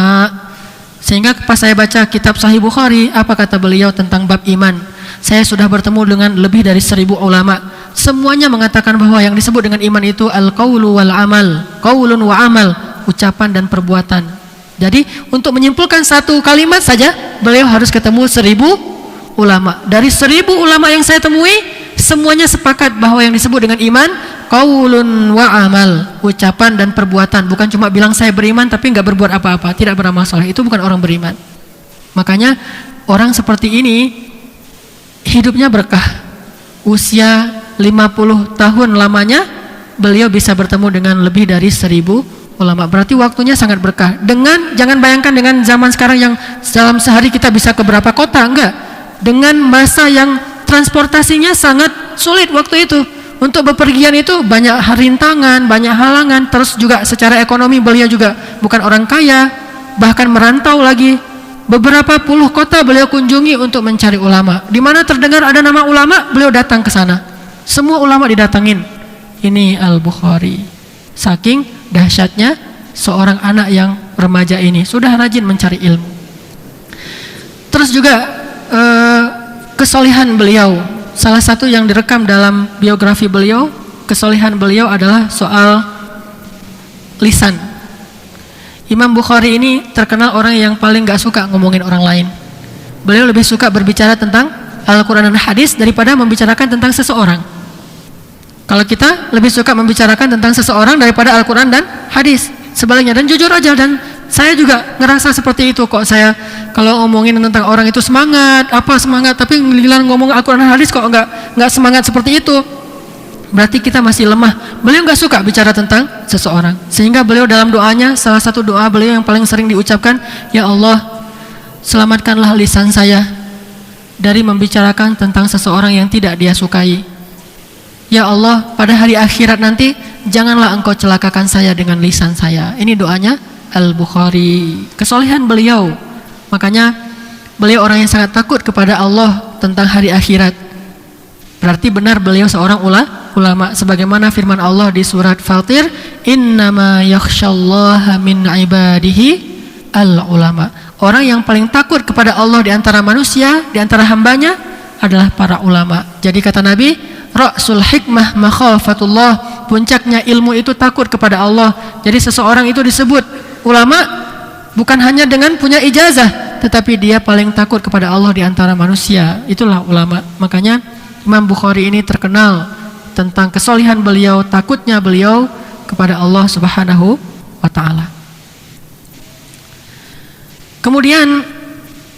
Sehingga pas saya baca kitab Sahih Bukhari, apa kata beliau tentang bab iman? Saya sudah bertemu dengan lebih dari 1000 ulama. Semuanya mengatakan bahwa yang disebut dengan iman itu al-qaulu wal amal, qaulun wa amal, ucapan dan perbuatan. Jadi untuk menyimpulkan satu kalimat saja, beliau harus ketemu 1000 ulama. Dari 1000 ulama yang saya temui, semuanya sepakat bahwa yang disebut dengan iman qaulun wa amal, ucapan dan perbuatan. Bukan cuma bilang saya beriman tapi nggak berbuat apa-apa, tidak beramal saleh. Itu bukan orang beriman. Makanya orang seperti ini hidupnya berkah. Usia 50 tahun lamanya beliau bisa bertemu dengan lebih dari 1000 ulama. Berarti waktunya sangat berkah. Jangan bayangkan dengan zaman sekarang yang dalam sehari kita bisa ke berapa kota, enggak. Dengan masa yang transportasinya sangat sulit waktu itu. Untuk bepergian itu banyak rintangan, banyak halangan. Terus juga secara ekonomi beliau juga bukan orang kaya, bahkan merantau lagi. Beberapa puluh kota beliau kunjungi untuk mencari ulama. Di mana terdengar ada nama ulama, beliau datang ke sana. Semua ulama didatangin. Ini Al-Bukhari. Saking dahsyatnya seorang anak yang remaja ini sudah rajin mencari ilmu. Terus juga kesolehan beliau. Salah satu yang direkam dalam biografi beliau, kesolehan beliau adalah soal lisan. Imam Bukhari ini terkenal orang yang paling gak suka ngomongin orang lain. Beliau lebih suka berbicara tentang Al-Quran dan hadis daripada membicarakan tentang seseorang. Kalau kita lebih suka membicarakan tentang seseorang daripada Al-Quran dan hadis. Sebaliknya, dan jujur aja, dan saya juga ngerasa seperti itu kok. Saya kalau ngomongin tentang orang itu semangat, tapi giliran ngomong Al-Quran dan hadis kok nggak semangat seperti itu. berarti kita masih lemah. Beliau nggak suka bicara tentang seseorang, sehingga beliau dalam doanya, salah satu doa beliau yang paling sering diucapkan, ya Allah, selamatkanlah lisan saya dari membicarakan tentang seseorang yang tidak dia sukai. Ya Allah, pada hari akhirat nanti janganlah engkau celakakan saya dengan lisan saya. Ini doanya Al-Bukhari. Kesolehan beliau, makanya beliau orang yang sangat takut kepada Allah tentang hari akhirat. Berarti benar beliau seorang ulama, sebagaimana firman Allah di surat Fatir, innama yakhsyallaha min ibadihi al-ulama. Orang yang paling takut kepada Allah di antara manusia, di antara hambanya adalah para ulama. Jadi kata Nabi, ra'sul hikmah makhafatullah, puncaknya ilmu itu takut kepada Allah. Jadi seseorang itu disebut ulama bukan hanya dengan punya ijazah, tetapi dia paling takut kepada Allah di antara manusia. Itulah ulama. Makanya Imam Bukhari ini terkenal tentang kesolehan beliau, takutnya beliau kepada Allah Subhanahu wa ta'ala. Kemudian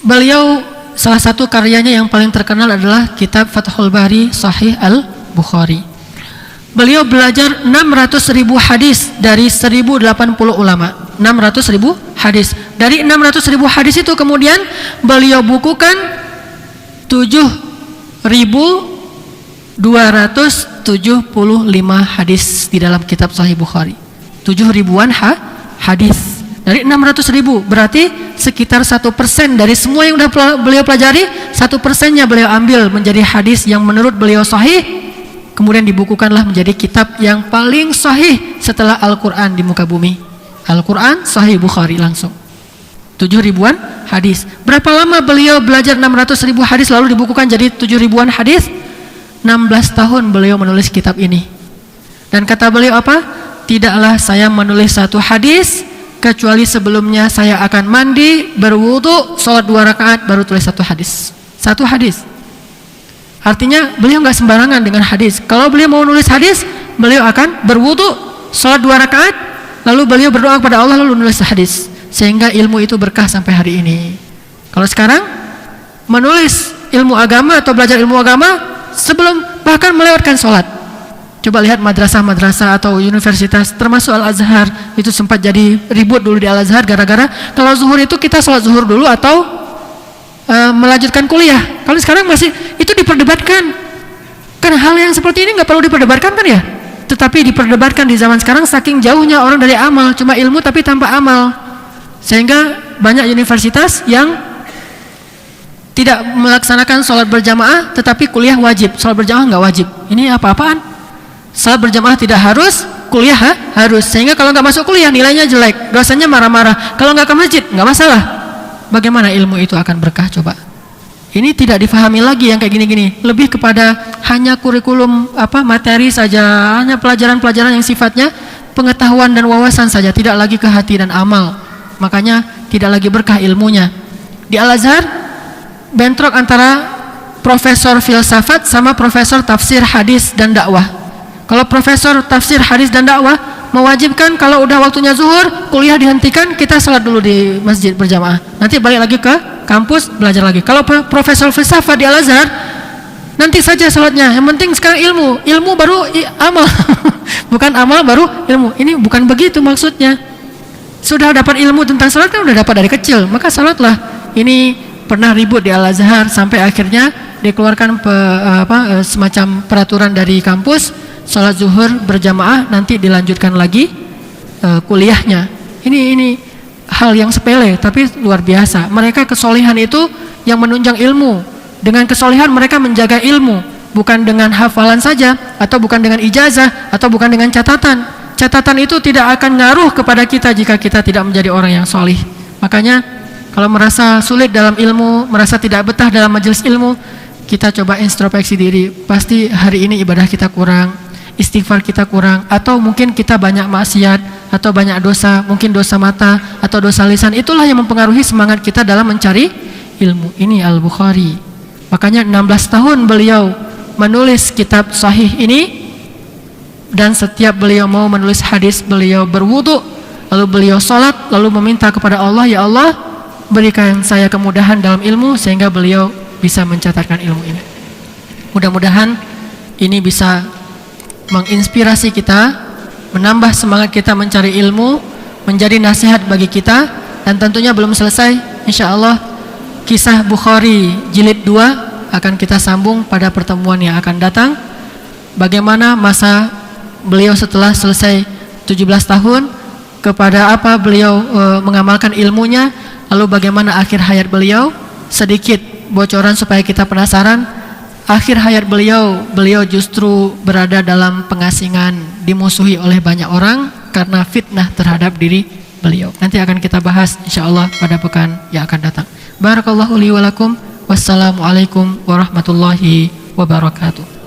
beliau, salah satu karyanya yang paling terkenal adalah kitab Fathul Bari Sahih Al-Bukhari. Beliau belajar 600.000 hadis dari 1080 ulama. 600.000 hadis. Dari 600.000 hadis itu kemudian beliau bukukan 7.275 hadis di dalam kitab Sahih Bukhari. 7.000-an hadis dari 600.000, berarti sekitar 1% dari semua yang sudah beliau pelajari, 1%-nya beliau ambil menjadi hadis yang menurut beliau sahih, kemudian dibukukanlah menjadi kitab yang paling sahih setelah Al-Quran di muka bumi. Al-Quran Sahih Bukhari langsung 7.000-an hadis. Berapa lama beliau belajar 600.000 hadis lalu dibukukan jadi 7.000-an hadis? 16 tahun beliau menulis kitab ini. Dan kata beliau apa? Tidaklah saya menulis satu hadis kecuali sebelumnya saya akan mandi, berwudu, sholat 2 rakaat, baru tulis satu hadis. Satu hadis. Artinya beliau nggak sembarangan dengan hadis. Kalau beliau mau nulis hadis, beliau akan berwudu, sholat 2 rakaat, lalu beliau berdoa kepada Allah, lalu nulis hadis. Sehingga ilmu itu berkah sampai hari ini. Kalau sekarang menulis ilmu agama atau belajar ilmu agama sebelum bahkan melewatkan sholat. Coba lihat madrasah-madrasah atau universitas, termasuk Al-Azhar, itu sempat jadi ribut dulu di Al-Azhar gara-gara kalau zuhur itu kita sholat zuhur dulu atau melanjutkan kuliah. Kalau sekarang masih itu diperdebatkan. Kan hal yang seperti ini nggak perlu diperdebatkan kan ya? Tetapi diperdebatkan di zaman sekarang saking jauhnya orang dari amal, cuma ilmu tapi tanpa amal. Sehingga banyak universitas yang tidak melaksanakan sholat berjamaah tetapi kuliah wajib, sholat berjamaah nggak wajib. Ini apa-apaan? Salat berjamaah tidak harus, kuliah harus. Sehingga kalau nggak masuk kuliah nilainya jelek, dosanya marah-marah. Kalau nggak ke masjid nggak masalah. Bagaimana ilmu itu akan berkah coba? Ini tidak difahami lagi yang kayak gini-gini. Lebih kepada hanya kurikulum materi saja, hanya pelajaran-pelajaran yang sifatnya pengetahuan dan wawasan saja, tidak lagi ke hati dan amal. Makanya tidak lagi berkah ilmunya. Di Al-Azhar bentrok antara profesor filsafat sama profesor tafsir hadis dan dakwah. Kalau profesor tafsir hadis dan dakwah mewajibkan kalau udah waktunya zuhur, kuliah dihentikan, kita salat dulu di masjid berjamaah. Nanti balik lagi ke kampus belajar lagi. Kalau profesor filsafat di Al-Azhar, nanti saja salatnya. Yang penting sekarang ilmu baru amal. Bukan amal baru ilmu. Ini bukan begitu maksudnya. Sudah dapat ilmu tentang salat kan udah dapat dari kecil, maka salatlah. Ini pernah ribut di Al-Azhar sampai akhirnya dikeluarkan semacam peraturan dari kampus. Salat zuhur berjamaah nanti dilanjutkan lagi kuliahnya. Ini hal yang sepele tapi luar biasa. Mereka kesolehan itu yang menunjang ilmu. Dengan kesolehan mereka menjaga ilmu, bukan dengan hafalan saja, atau bukan dengan ijazah, atau bukan dengan catatan. Catatan itu tidak akan ngaruh kepada kita jika kita tidak menjadi orang yang solih. Makanya kalau merasa sulit dalam ilmu, merasa tidak betah dalam majelis ilmu, kita coba introspeksi diri. Pasti hari ini ibadah kita kurang, istighfar kita kurang, atau mungkin kita banyak maksiat atau banyak dosa, mungkin dosa mata atau dosa lisan. Itulah yang mempengaruhi semangat kita dalam mencari ilmu. Ini Al-Bukhari. Makanya 16 tahun beliau menulis kitab sahih ini, dan setiap beliau mau menulis hadis beliau berwudu, lalu beliau sholat, lalu meminta kepada Allah, ya Allah berikan saya kemudahan dalam ilmu, sehingga beliau bisa mencatatkan ilmu ini. Mudah-mudahan ini bisa menginspirasi kita, menambah semangat kita mencari ilmu, menjadi nasihat bagi kita. Dan tentunya belum selesai, insya Allah kisah Bukhari jilid 2 akan kita sambung pada pertemuan yang akan datang. Bagaimana masa beliau setelah selesai 17 tahun, kepada apa beliau mengamalkan ilmunya, lalu bagaimana akhir hayat beliau. Sedikit bocoran supaya kita penasaran. Akhir hayat beliau justru berada dalam pengasingan, dimusuhi oleh banyak orang karena fitnah terhadap diri beliau. Nanti akan kita bahas insyaallah pada pekan yang akan datang. Barakallahu li wa lakum. Wassalamualaikum warahmatullahi wabarakatuh.